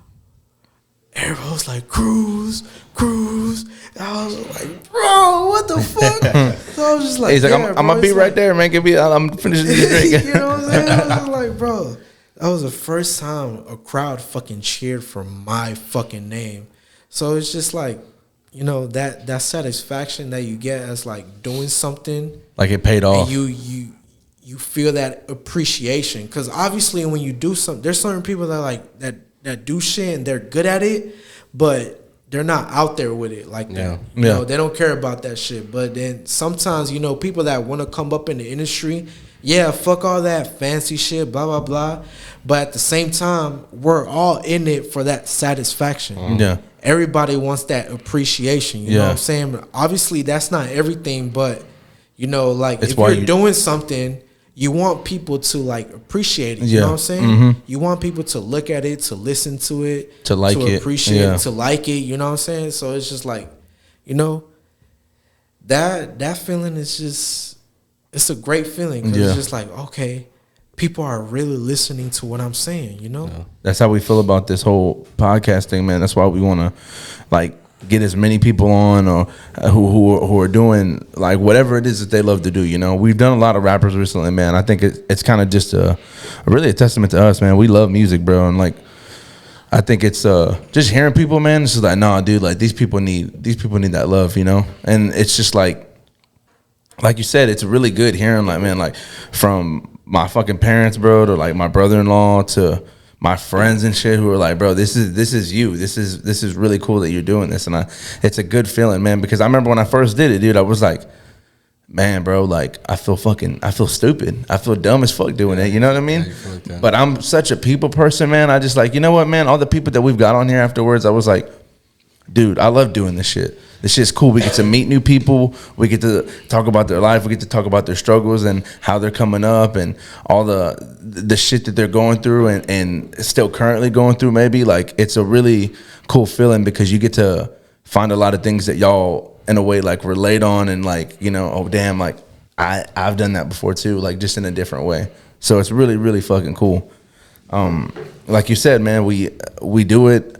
Speaker 4: Everybody was like, Cruz. I was like, bro, what the fuck? So I was just like,
Speaker 2: He's like,
Speaker 4: yeah,
Speaker 2: I'm gonna be right there, man. I'm finishing the drink.
Speaker 4: You know what I'm saying? I was just like, bro, that was the first time a crowd fucking cheered for my fucking name. So it's just like, you know, that satisfaction that you get as like doing something,
Speaker 2: Like it paid off.
Speaker 4: and you feel that appreciation, because obviously when you do something, there's certain people that like that do shit and they're good at it, but they're not out there with it like that. You know, they don't care about that shit. But then sometimes, you know, people that want to come up in the industry, yeah, fuck all that fancy shit, blah blah blah. But at the same time, we're all in it for that satisfaction.
Speaker 2: Yeah.
Speaker 4: Everybody wants that appreciation. You know what I'm saying? But obviously, that's not everything, but you know, like
Speaker 2: It's
Speaker 4: if
Speaker 2: why
Speaker 4: you're doing something, you want people to like appreciate it. You know what I'm saying?
Speaker 2: Mm-hmm.
Speaker 4: You want people to look at it, to listen to it,
Speaker 2: To like
Speaker 4: to
Speaker 2: it.
Speaker 4: appreciate
Speaker 2: Yeah.
Speaker 4: it, to like it. You know what I'm saying? So it's just like, you know, that feeling is just, it's a great feeling, because it's just like, okay, people are really listening to what I'm saying. You know?
Speaker 2: That's how we feel about this whole podcast thing, man. That's why we want to like get as many people on, or who are doing like whatever it is that they love to do. You know, we've done a lot of rappers recently, man. I think it's kind of just really a testament to us, man. We love music, bro, and like I think it's just hearing people, man. It's just like, nah, dude, like these people need that love, you know. And it's just like you said, it's really good hearing, like, man, like from my fucking parents, bro, to like my brother-in-law, to my friends and shit, who are like, bro, this is you. This is really cool that you're doing this. And it's a good feeling, man, because I remember when I first did it, dude, I was like, man, bro, like I feel stupid. I feel dumb as fuck doing it. You know what I mean? But I'm such a people person, man. I just like, you know what, man, all the people that we've got on here afterwards, I was like, dude, I love doing this shit. This shit's cool. We get to meet new people. We get to talk about their life. We get to talk about their struggles and how they're coming up and all the shit that they're going through and still currently going through, maybe. Like, it's a really cool feeling, because you get to find a lot of things that y'all, in a way, like relate on, and like, you know, oh damn, like I've done that before too, like just in a different way. So it's really, really fucking cool. Like you said, man, we do it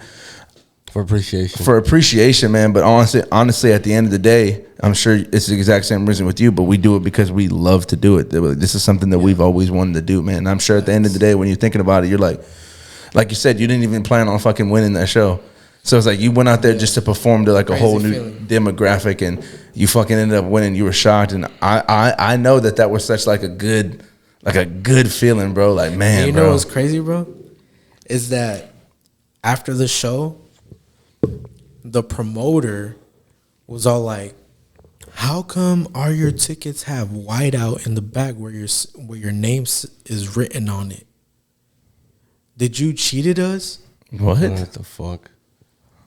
Speaker 3: For appreciation,
Speaker 2: man. But honestly, at the end of the day, I'm sure it's the exact same reason with you, but we do it because we love to do it. This is something that we've always wanted to do, man. And I'm sure at the end of the day, when you're thinking about it, you're like you said, you didn't even plan on fucking winning that show. So it's like you went out there just to perform to like a whole new demographic, and you fucking ended up winning. You were shocked, and I know that was such like a good feeling, bro. Like, man,
Speaker 4: and you know what's crazy, bro, is that after the show, the promoter was all like, how come all your tickets have whiteout in the back where your name is written on it? Did you cheated us?
Speaker 2: What
Speaker 3: the fuck?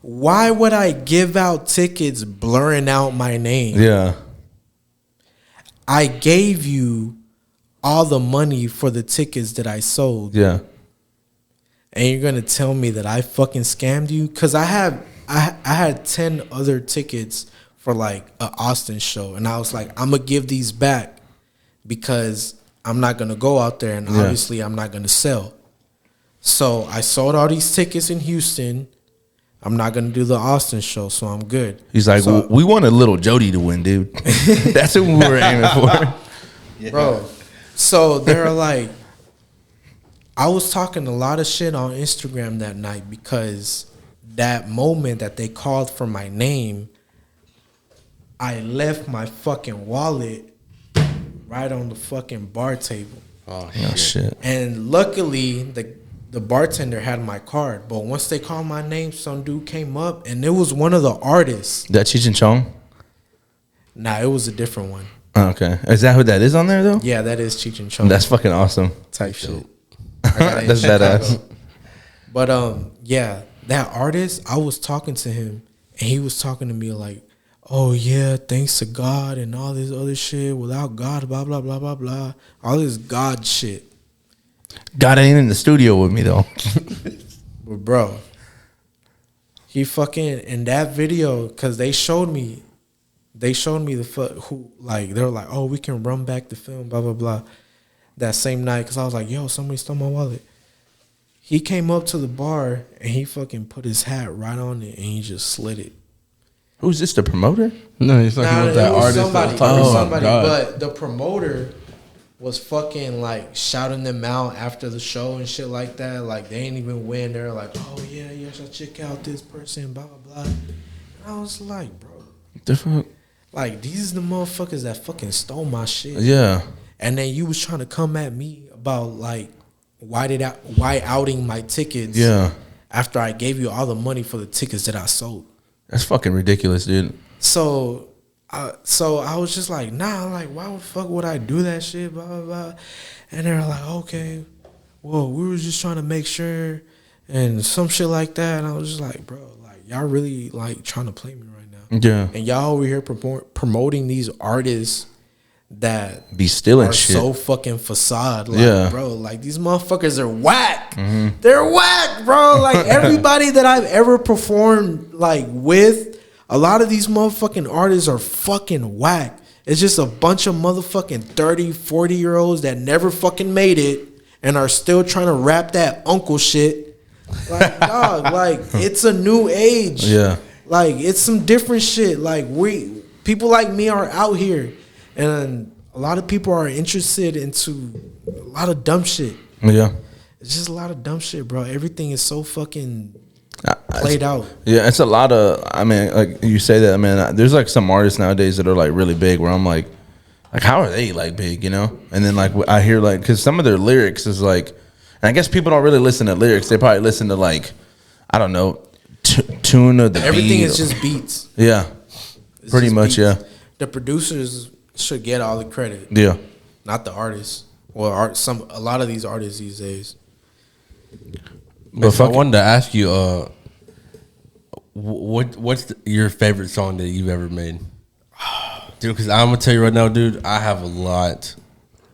Speaker 4: Why would I give out tickets blurring out my name?
Speaker 2: Yeah.
Speaker 4: I gave you all the money for the tickets that I sold.
Speaker 2: Yeah.
Speaker 4: And you're gonna tell me that I fucking scammed you? Cause I had 10 other tickets for like an Austin show, and I was like, I'm gonna give these back because I'm not gonna go out there, and obviously I'm not gonna sell. So I sold all these tickets in Houston. I'm not gonna do the Austin show, so I'm good.
Speaker 2: He's like, well, we wanted Little Jody to win, dude. That's what we were aiming for,
Speaker 4: bro. So they're like, I was talking a lot of shit on Instagram that night, because that moment that they called for my name, I left my fucking wallet right on the fucking bar table.
Speaker 3: Oh
Speaker 2: shit.
Speaker 4: And luckily, the bartender had my card. But once they called my name, some dude came up, and it was one of the artists.
Speaker 2: That Cheech and Chong?
Speaker 4: Nah, it was a different one.
Speaker 2: Oh, okay. Is that who that is on there, though?
Speaker 4: Yeah, that is Cheech and Chong.
Speaker 2: That's fucking awesome.
Speaker 4: Type shit.
Speaker 2: That's badass.
Speaker 4: But yeah, that artist, I was talking to him, and he was talking to me like, oh yeah, thanks to God and all this other shit. Without God, blah blah blah blah blah. All this God shit.
Speaker 2: God ain't in the studio with me though.
Speaker 4: But bro, he fucking in that video, cause they showed me the who, like, they were like, oh, we can run back the film, blah blah blah. That same night, cause I was like, yo, somebody stole my wallet. He came up to the bar and he fucking put his hat right on it and he just slid it.
Speaker 2: Who's this? The promoter?
Speaker 5: No, he's talking about that artist.
Speaker 4: Somebody,
Speaker 5: that was talking about God.
Speaker 4: but the promoter was fucking like shouting them out after the show and shit like that. Like, they ain't even win. They're like, oh yeah, you should check out this person, blah blah blah. And I was like, bro,
Speaker 2: The fuck?
Speaker 4: like, these are the motherfuckers that fucking stole my shit.
Speaker 2: Yeah.
Speaker 4: And then you was trying to come at me about like why outing my tickets.
Speaker 2: Yeah.
Speaker 4: After I gave you all the money for the tickets that I sold.
Speaker 2: That's fucking ridiculous, dude.
Speaker 4: So I was just like, nah, like, why the fuck would I do that shit, blah, blah, blah. And they were like, okay, well, we were just trying to make sure and some shit like that. And I was just like, bro, like, y'all really, like, trying to play me right now.
Speaker 2: Yeah.
Speaker 4: And y'all over here promoting these artists that
Speaker 2: Be stealing
Speaker 4: are
Speaker 2: shit.
Speaker 4: so fucking facade. Like,
Speaker 2: Yeah.
Speaker 4: bro, like, these motherfuckers are whack. They're whack, bro. Like, everybody that I've ever performed, like, with, a lot of these motherfucking artists are fucking whack. It's just a bunch of motherfucking 30, 40-year-olds that never fucking made it and are still trying to rap that uncle shit. Like, dog, like, it's a new age.
Speaker 2: Yeah.
Speaker 4: Like, it's some different shit. Like, people like me are out here. And a lot of people are interested into a lot of dumb shit.
Speaker 2: Yeah.
Speaker 4: It's just a lot of dumb shit, bro. Everything is so fucking played out.
Speaker 2: Yeah, it's a lot of, I mean, like you say that, man, there's like some artists nowadays that are like really big where I'm like how are they like big, you know? And then like I hear like, because some of their lyrics is like, and I guess people don't really listen to lyrics. They probably listen to like, I don't know, tune of the
Speaker 4: Everything
Speaker 2: beat.
Speaker 4: is just beats.
Speaker 2: Yeah.
Speaker 4: It's
Speaker 2: Pretty
Speaker 4: just
Speaker 2: much,
Speaker 4: beats.
Speaker 2: yeah.
Speaker 4: The producers should get all the credit,
Speaker 2: Yeah.
Speaker 4: not the artists. Well, a lot of these artists these days.
Speaker 3: But so I wanted to ask you, what's your favorite song that you've ever made? Dude, because I'm gonna tell you right now, dude, I have a lot.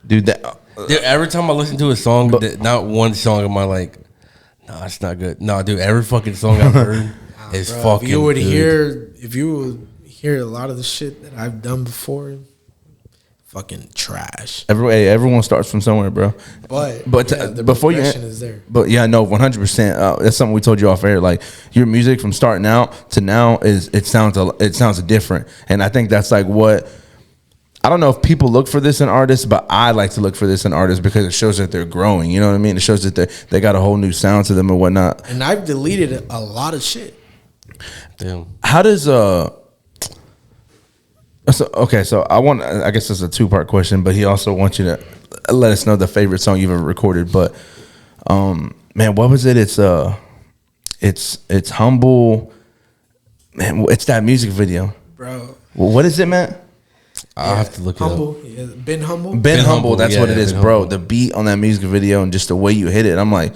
Speaker 2: Dude,
Speaker 3: Dude, every time I listen to a song, not one song am I like, nah, it's not good. No, dude, every fucking song I've heard is
Speaker 4: Bro,
Speaker 3: fucking
Speaker 4: if you would
Speaker 3: good.
Speaker 4: hear a lot of the shit that I've done before, fucking trash.
Speaker 2: everyone starts from somewhere, bro.
Speaker 4: But yeah, the
Speaker 2: before you,
Speaker 4: progression is there.
Speaker 2: But yeah, no, 100%. That's something we told you off air. Like your music from starting out to now it sounds different, and I think that's like what. I don't know if people look for this in artists, but I like to look for this in artists because it shows that they're growing. You know what I mean? It shows that they got a whole new sound to them and whatnot.
Speaker 4: And I've deleted a lot of shit.
Speaker 3: Damn.
Speaker 2: How does so I guess it's a 2-part question, but he also wants you to let us know the favorite song you've ever recorded. But man, what was it? It's Humble. Man, it's that music video,
Speaker 4: Bro.
Speaker 2: Well, what is it, man?
Speaker 3: I'll have to look it up.
Speaker 4: Humble. Yeah, been humble.
Speaker 2: Ben Humble, that's
Speaker 3: yeah,
Speaker 2: what it
Speaker 3: yeah,
Speaker 2: is,
Speaker 3: Ben
Speaker 2: bro.
Speaker 3: Humble.
Speaker 2: The beat on that music video and just the way you hit it, I'm like,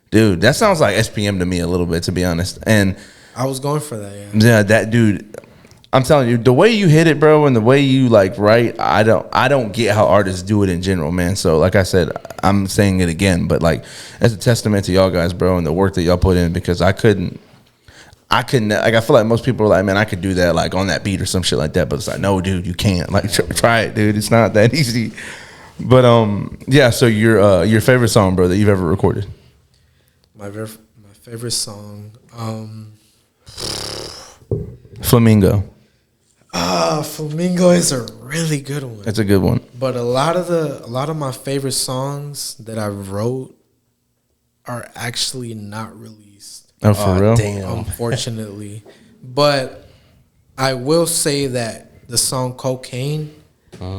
Speaker 2: dude, that sounds like SPM to me a little bit, to be honest. And
Speaker 4: I was going for that, yeah.
Speaker 2: yeah, that dude, I'm telling you, the way you hit it, bro, and the way you like write, I don't get how artists do it in general, man. So like I said, I'm saying it again, but like that's a testament to y'all guys, bro, and the work that y'all put in, because I couldn't like, I feel like most people are like, man, I could do that like on that beat or some shit like that, but it's like, no, dude, you can't. Like try it, dude. It's not that easy. But yeah, so your favorite song, bro, that you've ever recorded?
Speaker 4: My favorite song,
Speaker 2: Flamingo.
Speaker 4: Flamingo is a really good one.
Speaker 2: That's a good one.
Speaker 4: But a lot of my favorite songs that I wrote are actually not released.
Speaker 2: Oh, for real?
Speaker 3: Damn.
Speaker 4: Unfortunately. But I will say that the song Cocaine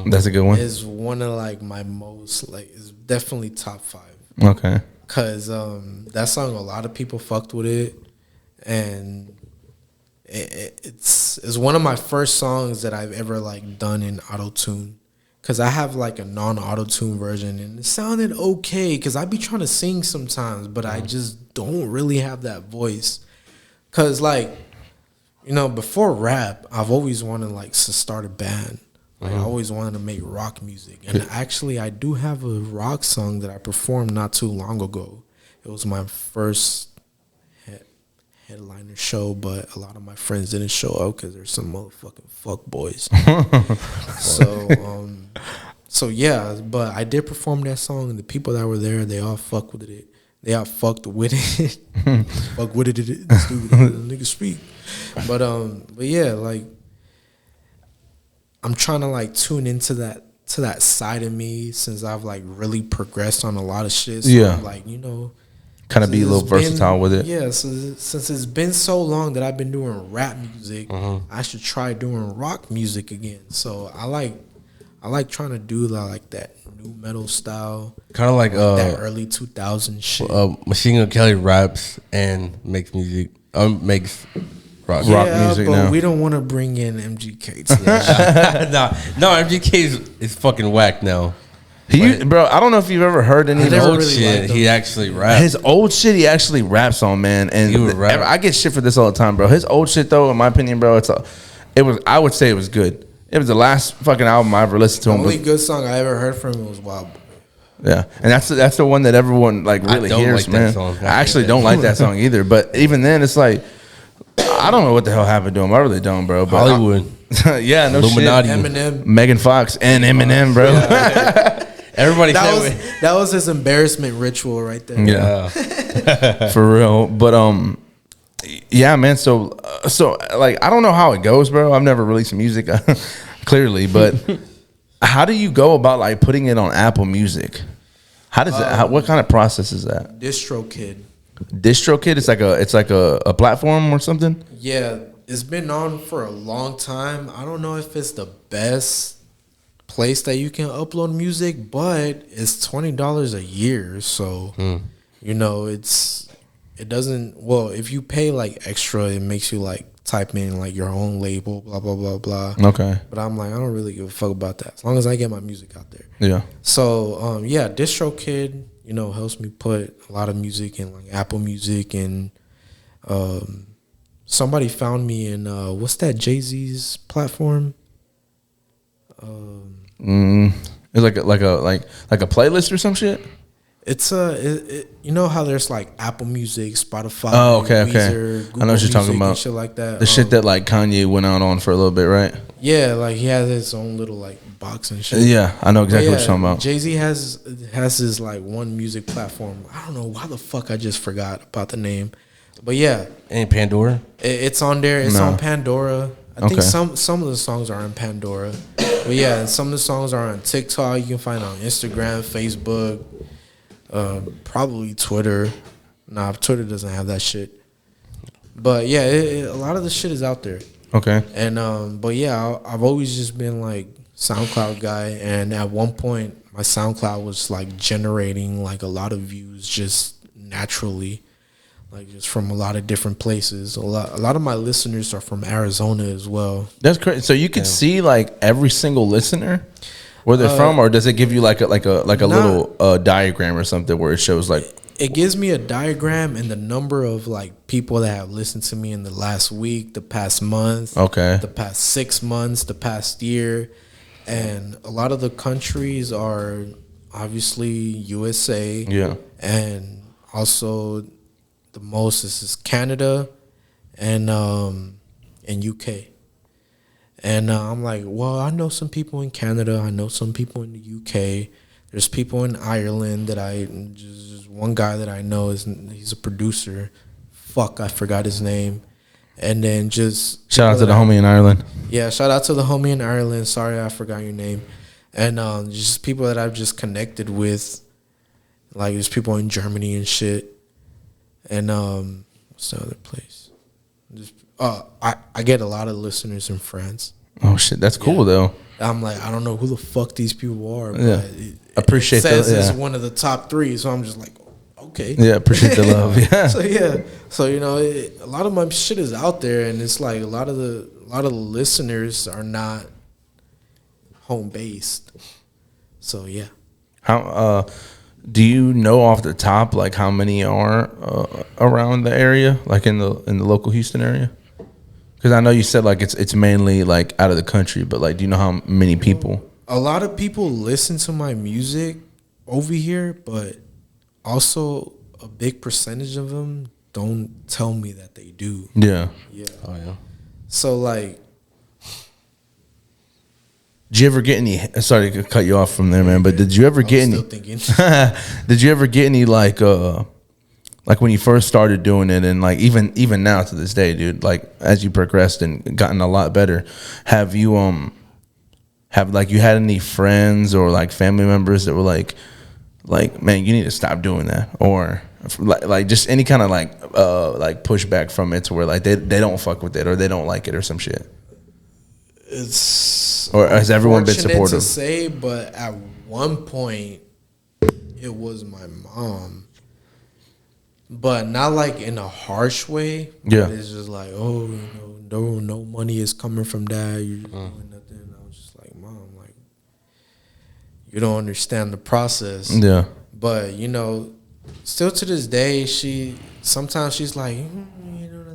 Speaker 2: That's a good one.
Speaker 4: is one of like my most, like, is definitely top 5.
Speaker 2: Okay.
Speaker 4: Cause that song, a lot of people fucked with it, and it's one of my first songs that I've ever like done in auto tune. because I have like a non-auto-tune version, and it sounded okay because I be trying to sing sometimes, but I just don't really have that voice. Because, like, you know, before rap, I've always wanted, like, to start a band. Like, I always wanted to make rock music. And actually, I do have a rock song that I performed not too long ago. It was my first headliner show, but a lot of my friends didn't show up because there's some motherfucking fuck boys. So yeah, but I did perform that song, and the people that were there, they all fucked with it. They all fucked with it. Fuck with it, stupid nigga speak. But yeah, like, I'm trying to like tune into that side of me since I've like really progressed on a lot of shit. So
Speaker 2: Yeah.
Speaker 4: I'm like, you know,
Speaker 2: Kind of be a little versatile with it.
Speaker 4: Yeah, so since it's been so long that I've been doing rap music, I should try doing rock music again. So I like trying to do like that new metal style,
Speaker 3: Kind of like
Speaker 4: that early 2000s shit.
Speaker 3: Machine Gun Kelly raps and makes music. Makes rock
Speaker 2: music
Speaker 4: but
Speaker 2: now.
Speaker 4: we don't want to bring in MGK to that shit.
Speaker 3: no, MGK is fucking whack now.
Speaker 2: Bro, I don't know if you've ever heard any of his
Speaker 4: never
Speaker 2: old
Speaker 4: really
Speaker 2: shit.
Speaker 4: liked him.
Speaker 3: He actually raps.
Speaker 2: His old shit, he actually raps on, man. And
Speaker 3: He would rap.
Speaker 2: I get shit for this all the time, bro. His old shit, though, in my opinion, bro, I would say it was good. It was the last fucking album I ever listened to
Speaker 4: The
Speaker 2: him.
Speaker 4: only good song I ever heard from him was Wild Boy.
Speaker 2: Yeah, and that's the one that everyone like really
Speaker 3: don't
Speaker 2: hears,
Speaker 3: like that
Speaker 2: man.
Speaker 3: song.
Speaker 2: I actually don't like that song either. But even then, it's like I don't know what the hell happened to him. I really don't, bro. But
Speaker 3: Hollywood.
Speaker 2: yeah, no
Speaker 3: Illuminati.
Speaker 2: shit.
Speaker 4: Eminem.
Speaker 2: Megan Fox and Eminem, bro.
Speaker 3: Everybody
Speaker 4: That was his embarrassment ritual right there.
Speaker 2: Yeah, for real. But yeah, man. So like I don't know how it goes, bro. I've never released music, clearly. But how do you go about like putting it on Apple Music? How does that? What kind of process is that?
Speaker 4: DistroKid.
Speaker 2: DistroKid. It's like a platform or something.
Speaker 4: Yeah, it's been on for a long time. I don't know if it's the best place that you can upload music, but it's $20 a year. So you know, it doesn't. Well, if you pay like extra, it makes you like type in like your own label, blah blah blah blah.
Speaker 2: Okay.
Speaker 4: But I'm like, I don't really give a fuck about that as long as I get my music out there.
Speaker 2: Yeah.
Speaker 4: So yeah, DistroKid, you know, helps me put a lot of music in like Apple Music, and somebody found me in what's that Jay-Z's platform?
Speaker 2: It's like a playlist or some shit.
Speaker 4: It's you know how there's like Apple Music, Spotify,
Speaker 2: Oh, okay.
Speaker 4: Weezer,
Speaker 2: I know what you're talking
Speaker 4: Music,
Speaker 2: about.
Speaker 4: and shit like that.
Speaker 2: The shit that like Kanye went out on for a little bit, right?
Speaker 4: Yeah, like he has his own little like box and shit.
Speaker 2: Yeah, I know exactly what you're talking about.
Speaker 4: Jay-Z has his like one music platform. I don't know why the fuck I just forgot about the name, but yeah,
Speaker 3: Ain't Pandora?
Speaker 4: it's on there. It's
Speaker 2: No.
Speaker 4: on Pandora. I
Speaker 2: Okay.
Speaker 4: think some of the songs are on Pandora, but yeah, and some of the songs are on TikTok. You can find it on Instagram, Facebook, probably Twitter. Nah, Twitter doesn't have that shit. But yeah, a lot of the shit is out there.
Speaker 2: Okay.
Speaker 4: And but yeah, I've always just been like SoundCloud guy, and at one point my SoundCloud was like generating like a lot of views just naturally, like just from a lot of different places. A lot of my listeners are from Arizona as well.
Speaker 2: That's crazy. So you could see like every single listener where they're from, or does it give you like a little diagram or something where it shows like?
Speaker 4: It gives me a diagram and the number of like people that have listened to me in the last week, the past month,
Speaker 2: Okay.
Speaker 4: the past 6 months, the past year. And a lot of the countries are obviously USA.
Speaker 2: Yeah.
Speaker 4: And also the most is Canada and UK. And I'm like, well, I know some people in Canada. I know some people in the UK. There's people in Ireland that just one guy that I know he's a producer. Fuck, I forgot his name. And then just
Speaker 2: Shout out to the homie in Ireland.
Speaker 4: yeah, shout out to the homie in Ireland. Sorry, I forgot your name. And just people that I've just connected with. Like there's people in Germany and shit. And what's the other place? Just I get a lot of listeners in France.
Speaker 2: Oh shit, that's cool though.
Speaker 4: I'm like, I don't know who the fuck these people are, but
Speaker 2: Yeah. Appreciate
Speaker 4: it says
Speaker 2: the-
Speaker 4: it's
Speaker 2: yeah.
Speaker 4: one of the top 3, so I'm just like, okay.
Speaker 2: Yeah, appreciate the love. Yeah.
Speaker 4: So you know, a lot of my shit is out there, and it's like a lot of the listeners are not home based. So yeah.
Speaker 2: How do you know off the top like how many are around the area, like in the local Houston area? Because I know you said like it's mainly like out of the country, but like do you know how many people?
Speaker 4: A lot of people listen to my music over here, but also a big percentage of them don't tell me that they do.
Speaker 2: Yeah.
Speaker 4: Yeah.
Speaker 3: Oh yeah.
Speaker 4: So like,
Speaker 2: Did you ever get any? Sorry to cut you off from there, man. But did you ever get any?
Speaker 4: still thinking.
Speaker 2: Did you ever get any like when you first started doing it, and like even now to this day, dude? Like as you progressed and gotten a lot better, have you have like you had any friends or like family members that were like man, you need to stop doing that, or like just any kind of like pushback from it to where like they don't fuck with it or they don't like it or some shit?
Speaker 4: It's
Speaker 2: Or has everyone been
Speaker 4: unfortunate
Speaker 2: supportive?
Speaker 4: to say, but at one point it was my mom, but not like in a harsh way.
Speaker 2: Yeah.
Speaker 4: But it's just like, oh, no money is coming from that. You're just doing nothing. And I was just like, Mom, like, you don't understand the process.
Speaker 2: Yeah.
Speaker 4: But still to this day, sometimes she's like,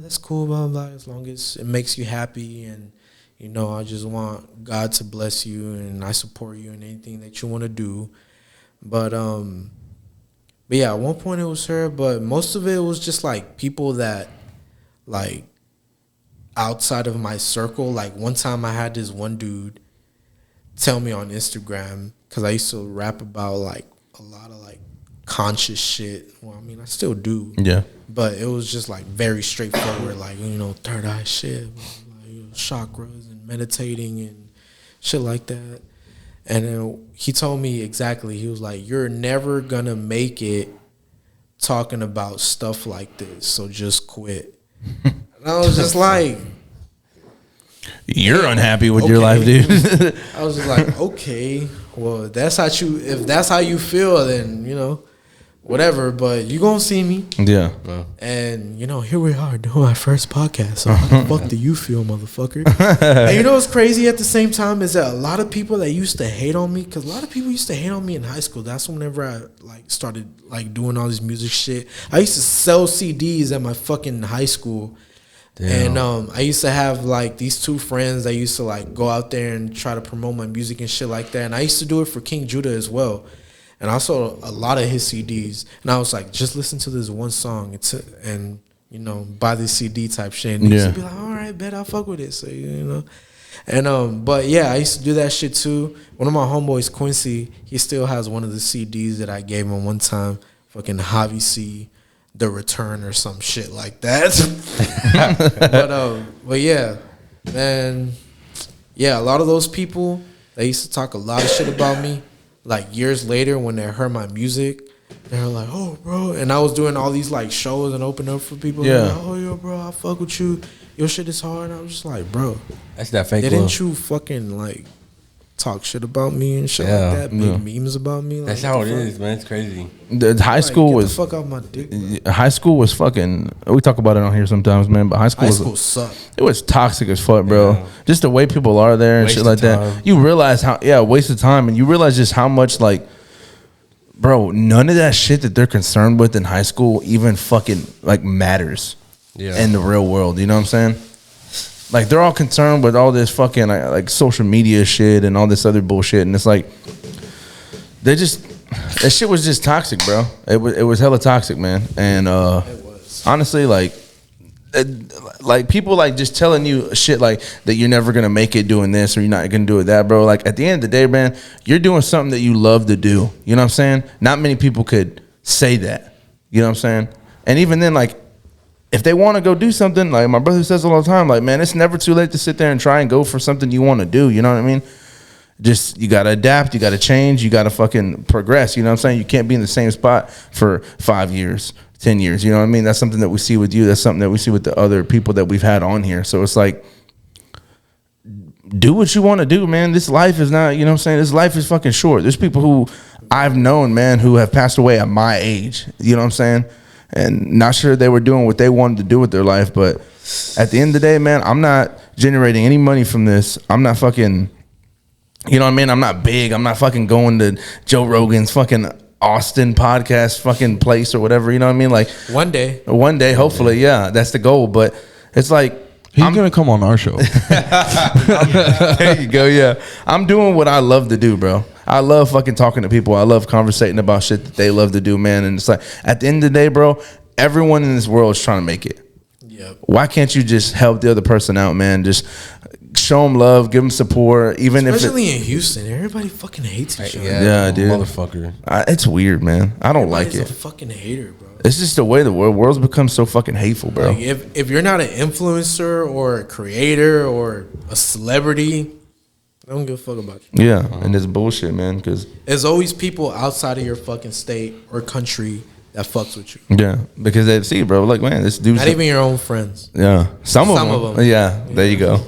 Speaker 4: that's cool, blah blah. As long as it makes you happy, and I just want God to bless you, and I support you in anything that you want to do. But yeah, at one point it was her, but most of it was just like people that like outside of my circle. Like one time I had this one dude tell me on Instagram, because I used to rap about like a lot of like conscious shit. Well, I mean, I still do.
Speaker 2: Yeah.
Speaker 4: But it was just like very straightforward, like, third eye shit, chakras and meditating and shit like that. And then he told me exactly, he was like, you're never gonna make it talking about stuff like this, so just quit. And I was just like,
Speaker 2: you're unhappy with your life, dude.
Speaker 4: I was just like, okay, well, if that's how you feel, then whatever, but you gonna see me.
Speaker 2: Yeah.
Speaker 4: And here we are doing our first podcast. So how the fuck do you feel, motherfucker? And what's crazy at the same time is that a lot of people that used to hate on me, because a lot of people used to hate on me in high school. That's whenever I like started like doing all this music shit. I used to sell CDs at my fucking high school. Damn. And I used to have like these two friends that used to like go out there and try to promote my music and shit like that. And I used to do it for King Judah as well. And I saw a lot of his CDs, and I was like, just listen to this one song and buy this CD type shit. And he used to be like, all right, bet I'll fuck with it. So and but yeah, I used to do that shit too. One of my homeboys, Quincy, he still has one of the CDs that I gave him one time, fucking Javi C, The Return or some shit like that. But yeah, man, yeah, a lot of those people, they used to talk a lot of shit about me. Like years later, when they heard my music, they were like, "Oh, bro!" And I was doing all these like shows and open up for people.
Speaker 2: Yeah.
Speaker 4: Like, oh, yo, bro, I fuck with you. Your shit is hard. And I was just like, bro,
Speaker 3: That's that fake
Speaker 4: didn't
Speaker 3: love.
Speaker 4: you fucking like talk shit about me and shit
Speaker 3: Yeah.
Speaker 4: like that? Make memes about me. Like,
Speaker 3: That's how it is, man. It's crazy.
Speaker 2: The high school
Speaker 4: get
Speaker 2: was
Speaker 4: the fuck out my dick. Bro.
Speaker 2: high school was fucking. We talk about it on here sometimes, man. But high school
Speaker 4: sucked.
Speaker 2: it was toxic as fuck, bro.
Speaker 3: Yeah.
Speaker 2: Just the way people are there and
Speaker 3: Waste
Speaker 2: shit
Speaker 3: of
Speaker 2: like that.
Speaker 3: time.
Speaker 2: You realize waste of time, and you realize just how much like. Bro, none of that shit that they're concerned with in high school even fucking like matters in the real world. You know what I'm saying? Like they're all concerned with all this fucking like social media shit and all this other bullshit, and it's like that shit was just toxic, bro. It was hella toxic, man. And honestly, like people like just telling you shit like that you're never gonna make it doing this or you're not gonna do it that, bro. Like at the end of the day, man, you're doing something that you love to do. You know what I'm saying? Not many people could say that. You know what I'm saying? And even then, like if they want to go do something, like my brother says all the time, like man, it's never too late to sit there and try and go for something you want to do. You know what I mean? Just you gotta adapt, you gotta change, you gotta fucking progress. You know what I'm saying? You can't be in the same spot for 5 years. 10 years, you know what I mean? That's something that we see with you. That's something that we see with the other people that we've had on here. So it's like, do what you want to do, man. This life is not, you know what I'm saying? This life is fucking short. There's people who I've known, man, who have passed away at my age, you know what I'm saying? And not sure they were doing what they wanted to do with their life. But at the end of the day, man, I'm not generating any money from this. I'm not fucking You know what I mean? I'm not big. I'm not fucking going to Joe Rogan's fucking Austin podcast fucking place or whatever. You know what I mean? Like
Speaker 4: One day,
Speaker 2: hopefully, yeah, that's the goal. But it's like
Speaker 5: He's gonna come on our show.
Speaker 2: there you go. Yeah, I'm doing what I love to do, bro. I love fucking talking to people. I love conversating about shit that they love to do, man. And it's like at the end of the day, bro, everyone in this world is trying to make it.
Speaker 4: Yep.
Speaker 2: Why can't you just help the other person out, man? Just show them love, give them support, even
Speaker 4: especially in Houston, everybody fucking hates each other.
Speaker 2: Yeah, dude.
Speaker 3: Motherfucker.
Speaker 2: It's weird, man. I don't like
Speaker 4: Everybody's
Speaker 2: it.
Speaker 4: a fucking hater, bro.
Speaker 2: It's just the way the world's become so fucking hateful, bro.
Speaker 4: Like if you're not an influencer or a creator or a celebrity, I don't give a fuck about you.
Speaker 2: Yeah, and it's bullshit, man. Because
Speaker 4: There's always people outside of your fucking state or country that fucks with you.
Speaker 2: yeah, because they see, bro. Like, man, this dude's
Speaker 4: Not even your own friends.
Speaker 2: yeah. Some of them. Yeah, there you go.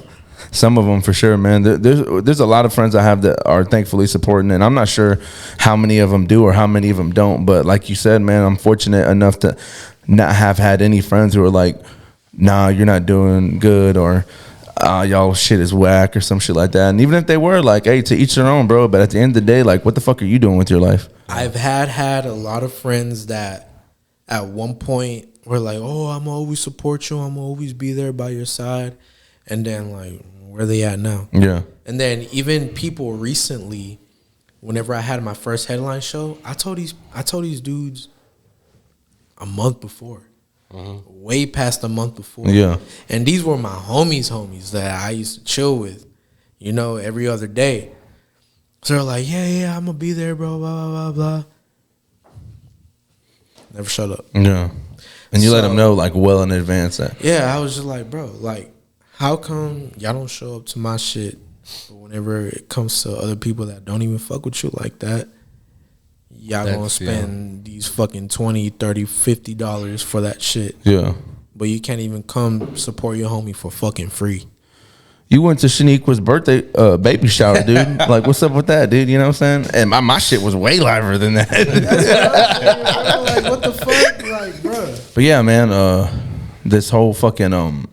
Speaker 2: Some of them for sure, man. There's a lot of friends I have that are thankfully supporting, and I'm not sure how many of them do or how many of them don't. But like you said, man, I'm fortunate enough to not have had any friends who are like, "Nah, you're not doing good," or "Y'all shit is whack" or some shit like that. And even if they were like, "Hey, to each their own, bro." But at the end of the day, like, what the fuck are you doing with your life?
Speaker 4: I've had a lot of friends that at one point were like, "Oh, I'm gonna always support you. I'm gonna always be there by your side," and then like, where they at now?
Speaker 2: Yeah,
Speaker 4: And then even people recently, whenever I had my first headline show, I told these dudes a month before, way past a month before.
Speaker 2: Yeah.
Speaker 4: And these were my homies that I used to chill with, you know, every other day. So they're like, yeah, I'm gonna be there, bro, blah, blah, blah, blah. Never shut up.
Speaker 2: yeah. And you let
Speaker 4: So-
Speaker 2: them know like well in advance that.
Speaker 4: Yeah, I was just like, bro, like, how come y'all don't show up to my shit? But whenever it comes to other people that don't even fuck with you like that, y'all gonna
Speaker 3: That's-
Speaker 4: spend these fucking $20, $30, $50 for that shit.
Speaker 2: Yeah.
Speaker 4: But you can't even come support your homie for fucking free.
Speaker 2: You went to Shaniqua's birthday baby shower, dude. Like, what's up with that, dude? You know what I'm saying? And my shit was way liver than that.
Speaker 4: Like, what the fuck? Like, bro.
Speaker 2: But yeah, man, this whole fucking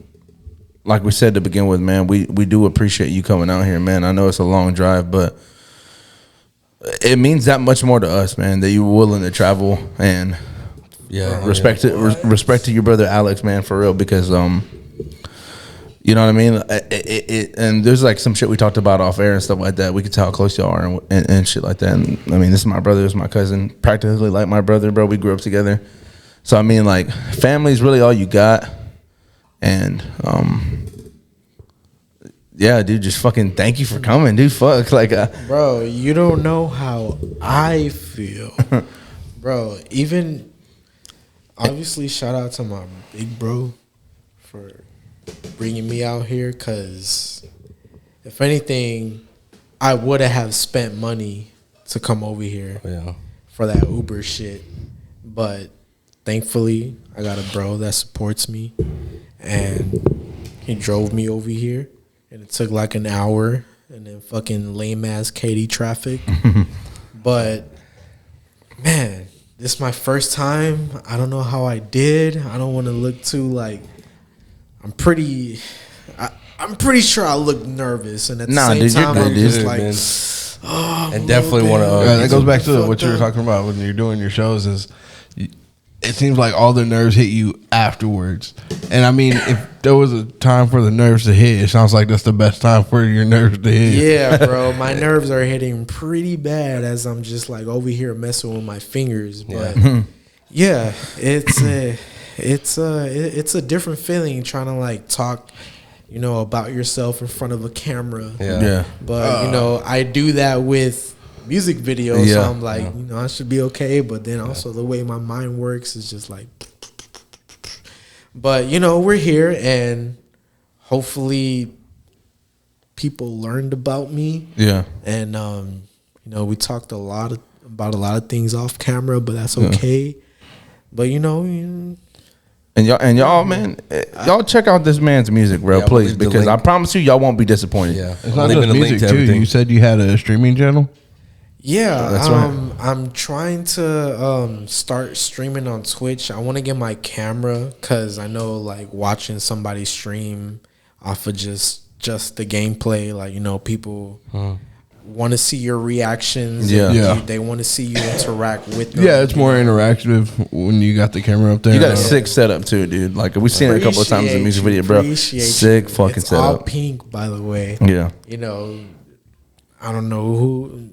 Speaker 2: like we said to begin with, man, we do appreciate you coming out here, man. I know it's a long drive, but it means that much more to us, man, that you were willing to travel and respect to your brother Alex, man, for real, because you know what I mean? And there's like some shit we talked about off air and stuff like that. We could tell how close y'all are and shit like that. And I mean, this is my brother, this is my cousin, practically like my brother, bro. We grew up together. So I mean, like, family is really all you got. And yeah, dude, just fucking thank you for coming, dude. Fuck, like,
Speaker 4: Bro, you don't know how I feel. Bro, even obviously shout out to my big bro for bringing me out here, because if anything, I would have spent money to come over here for that Uber shit. But thankfully, I got a bro that supports me, and he drove me over here. And it took like an hour, and then fucking lame ass Katy traffic. But man, this is my first time. I don't know how I did. I don't want to look too like. I'm pretty sure I look nervous, and at the same
Speaker 2: dude,
Speaker 4: time,
Speaker 2: you're
Speaker 4: I'm
Speaker 2: good,
Speaker 4: just like, oh,
Speaker 3: And definitely want to.
Speaker 5: That goes back to
Speaker 4: fucked
Speaker 5: what you were
Speaker 4: up.
Speaker 5: talking about when you're doing your shows. Is it seems like all the nerves hit you afterwards. And I mean, if there was a time for the nerves to hit, it sounds like that's the best time for your nerves to hit.
Speaker 4: yeah, bro, my nerves are hitting pretty bad as I'm just like over here messing with my fingers. But yeah, it's a different feeling trying to like talk, you know, about yourself in front of a camera.
Speaker 2: yeah.
Speaker 4: But you know, I do that with music videos, so
Speaker 2: Yeah.
Speaker 4: I'm like, you know, I should be okay. But then also the way my mind works is just like. But you know, we're here, and hopefully, people learned about me.
Speaker 2: Yeah.
Speaker 4: And you know, we talked about a lot of things off camera, but that's okay. But you know.
Speaker 2: And y'all, man, y'all check out this man's music, bro,
Speaker 3: Yeah,
Speaker 2: please,
Speaker 3: leave the
Speaker 2: because I
Speaker 3: link.
Speaker 2: promise you, y'all won't be disappointed.
Speaker 3: Yeah.
Speaker 5: It's not
Speaker 3: Leaving
Speaker 5: just
Speaker 3: a link
Speaker 5: music
Speaker 3: to
Speaker 5: too.
Speaker 3: everything.
Speaker 5: You said you had a streaming channel.
Speaker 4: Yeah,
Speaker 2: That's right.
Speaker 4: I'm trying to start streaming on Twitch. I want to get my camera, because I know like watching somebody stream off of just the gameplay, like, you know, people want to see your reactions.
Speaker 2: Yeah.
Speaker 5: Yeah.
Speaker 4: They want to see you interact with them.
Speaker 5: Yeah, it's more interactive when you got the camera up there.
Speaker 2: You got a sick setup too, dude. Like we've seen it a couple of times in the music video, bro. Sick fucking
Speaker 4: it's all
Speaker 2: setup.
Speaker 4: pink, by the way.
Speaker 2: Yeah.
Speaker 4: You know, I don't know who.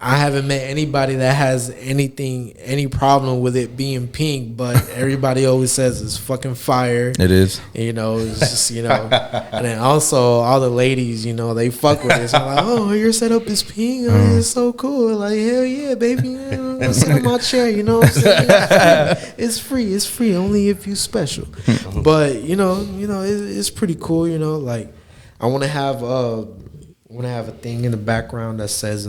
Speaker 4: I haven't met anybody that has any problem with it being pink, but everybody always says it's fucking fire.
Speaker 2: It is.
Speaker 4: You know, it's just, you know, and then also all the ladies, you know, they fuck with it. So I'm like, oh, your setup is pink. Oh, it's so cool. Like, hell yeah, baby. Yeah, sit in my chair. You know what I'm saying? It's free. It's free. Only if you special. But you know, it's pretty cool. You know, like I want to have a thing in the background that says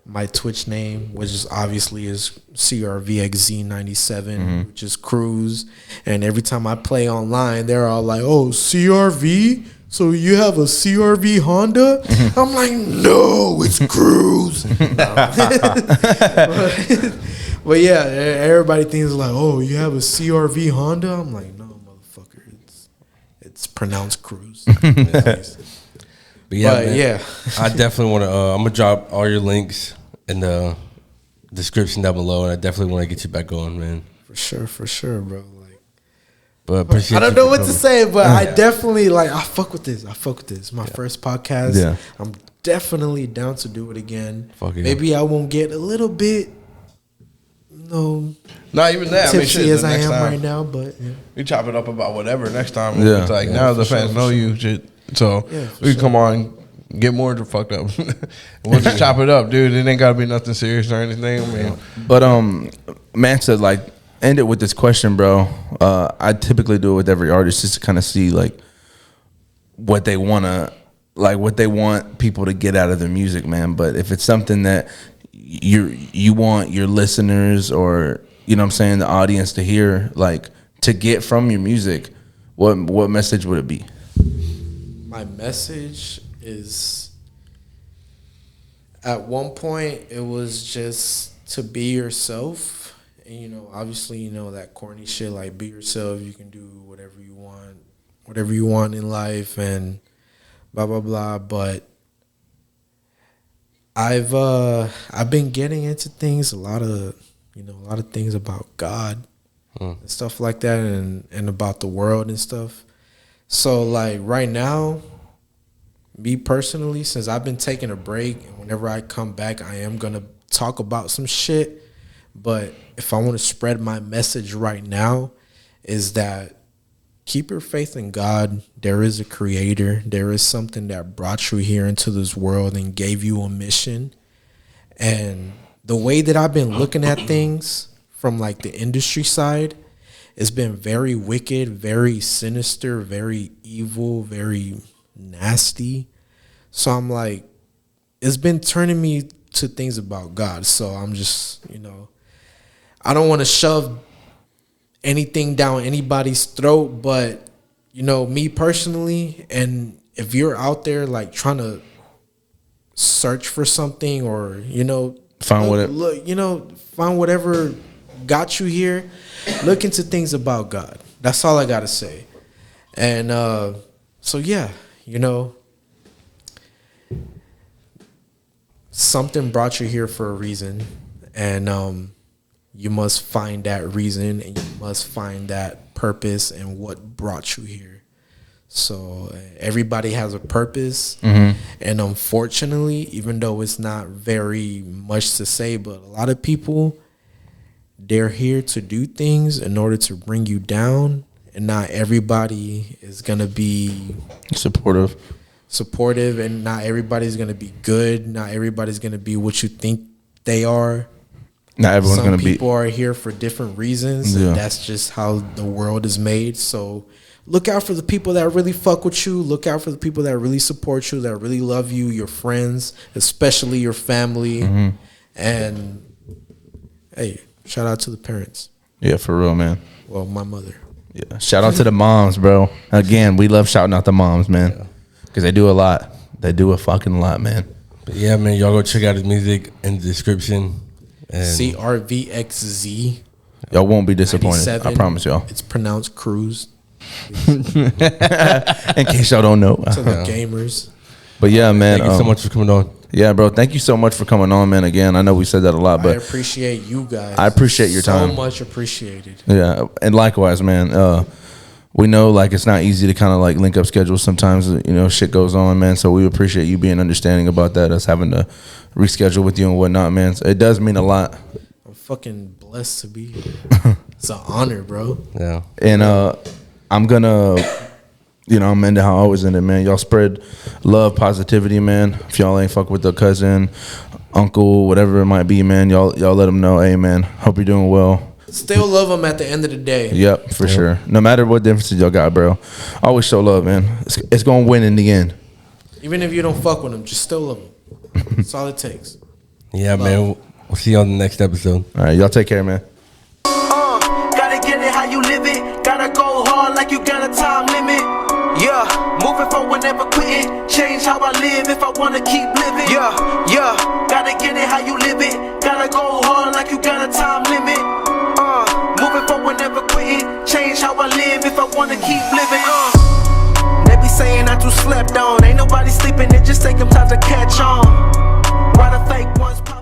Speaker 4: my Twitch name, which is obviously is CRVXZ 97, which is Cruise. And every time I play online, they're all like, "Oh, CRV? So you have a CRV Honda?" I'm like, "No, it's Cruise." but yeah, everybody thinks like, "Oh, you have a CRV Honda?" I'm like, "No, motherfucker, it's pronounced Cruise."
Speaker 3: But yeah,
Speaker 4: But
Speaker 3: man,
Speaker 4: yeah.
Speaker 3: I definitely want to. I'm gonna drop all your links in the description down below, and I definitely want to get you back on, man.
Speaker 4: For sure, bro. Like,
Speaker 3: But appreciate
Speaker 4: I don't
Speaker 3: you
Speaker 4: know
Speaker 3: for
Speaker 4: what to
Speaker 3: coming.
Speaker 4: say, but I definitely like. I fuck with this. My first podcast.
Speaker 2: Yeah.
Speaker 4: I'm definitely down to do it again.
Speaker 3: Fuck yeah.
Speaker 4: Maybe I won't get a little bit,
Speaker 5: Not even that. I mean,
Speaker 4: tipsy
Speaker 5: shit,
Speaker 4: as
Speaker 5: the
Speaker 4: I
Speaker 5: next
Speaker 4: am
Speaker 5: time,
Speaker 4: right now, but yeah.
Speaker 5: we chop it up about whatever next time.
Speaker 2: Yeah.
Speaker 5: It's like
Speaker 4: Yeah,
Speaker 5: now the
Speaker 4: for
Speaker 5: fans
Speaker 4: sure,
Speaker 5: know
Speaker 4: for
Speaker 5: you, shit. So
Speaker 4: Yeah, for
Speaker 5: we can come on, get more fucked up. We'll just chop it up, dude. It ain't gotta be nothing serious or anything. I mean,
Speaker 2: But man said like end it with this question, bro. I typically do it with every artist just to kind of see like what they want people to get out of their music, man. But if it's something that you want your listeners or you know what I'm saying, the audience to hear, like to get from your music, what message would it be?
Speaker 4: My message is, at one point it was just to be yourself, and you know, obviously, you know that corny shit like be yourself. You can do whatever you want in life, and blah blah blah. But I've been getting into things, a lot of things about God and stuff like that, and about the world and stuff. So like right now, me personally, since I've been taking a break, and whenever I come back, I am gonna talk about some shit. But if I want to spread my message right now, is that keep your faith in God. There is a creator. There is something that brought you here into this world and gave you a mission. And the way that I've been looking at things from like the industry side, it's been very wicked, very sinister, very evil, very nasty. So I'm like, it's been turning me to things about God. So I'm just, you know, I don't want to shove anything down anybody's throat, but you know, me personally, and if you're out there like trying to search for something, or you know, find whatever got you here, look into things about God. That's all I gotta say. And so yeah, you know, something brought you here for a reason, and you must find that reason, and you must find that purpose and what brought you here. So everybody has a purpose, and unfortunately, even though it's not very much to say, but a lot of people, they're here to do things in order to bring you down, and not everybody is gonna be
Speaker 2: Supportive,
Speaker 4: and not everybody's gonna be good. Not everybody's gonna be what you think they are.
Speaker 2: not everyone's
Speaker 4: Some
Speaker 2: gonna be.
Speaker 4: people are here for different reasons,
Speaker 2: Yeah.
Speaker 4: and that's just how the world is made. So look out for the people that really fuck with you. Look out for the people that really support you, that really love you, your friends, especially your family. And hey, shout out to the parents.
Speaker 2: Yeah, for real, man.
Speaker 4: Well, my mother.
Speaker 2: Yeah, shout out to the moms, bro. Again, we love shouting out the moms, man, because they do a lot. They do a fucking lot, man.
Speaker 3: But yeah, man, y'all go check out his music in the description. And
Speaker 4: CRVXZ.
Speaker 2: Y'all won't be disappointed.
Speaker 4: 97.
Speaker 2: I promise y'all.
Speaker 4: It's pronounced Cruise
Speaker 2: In case y'all don't know.
Speaker 4: to the gamers.
Speaker 2: But yeah, man.
Speaker 3: Thank you so much for coming on.
Speaker 2: Yeah, bro. Thank you so much for coming on, man. Again, I know we said that a lot,
Speaker 4: I
Speaker 2: but
Speaker 4: appreciate you guys.
Speaker 2: I appreciate your time.
Speaker 4: So much appreciated.
Speaker 2: Yeah, and likewise, man. We know like it's not easy to kind of like link up schedules. Sometimes shit goes on, man. So we appreciate you being understanding about that. Us having to reschedule with you and whatnot, man. So it does mean a lot.
Speaker 4: I'm fucking blessed to be here. It's an honor, bro.
Speaker 3: Yeah.
Speaker 2: And I'm gonna, I'm into how I always end it, man. Y'all spread love, positivity, man. If y'all ain't fuck with the cousin, uncle, whatever it might be, man, y'all let them know, hey, man, hope you're doing well.
Speaker 4: Still love them at the end of the day.
Speaker 2: Yep, for sure. No matter what differences y'all got, bro. Always show love, man. It's gonna win in the end.
Speaker 4: Even if you don't fuck with them, just still love them. That's all it takes.
Speaker 3: Yeah, man. We'll see you on the next episode.
Speaker 2: All right, y'all take care, man.
Speaker 1: Gotta get it how you live it. Gotta go hard like you got a time limit. Yeah, moving forward, never quitting. Change how I live if I wanna keep living. Yeah, gotta get it how you live it. Gotta go hard like you got a time limit. Moving forward, never quitting. Change how I live if I wanna keep living. They be saying I too slept on. Ain't nobody sleeping, it just take them time to catch on. Why the fake ones pop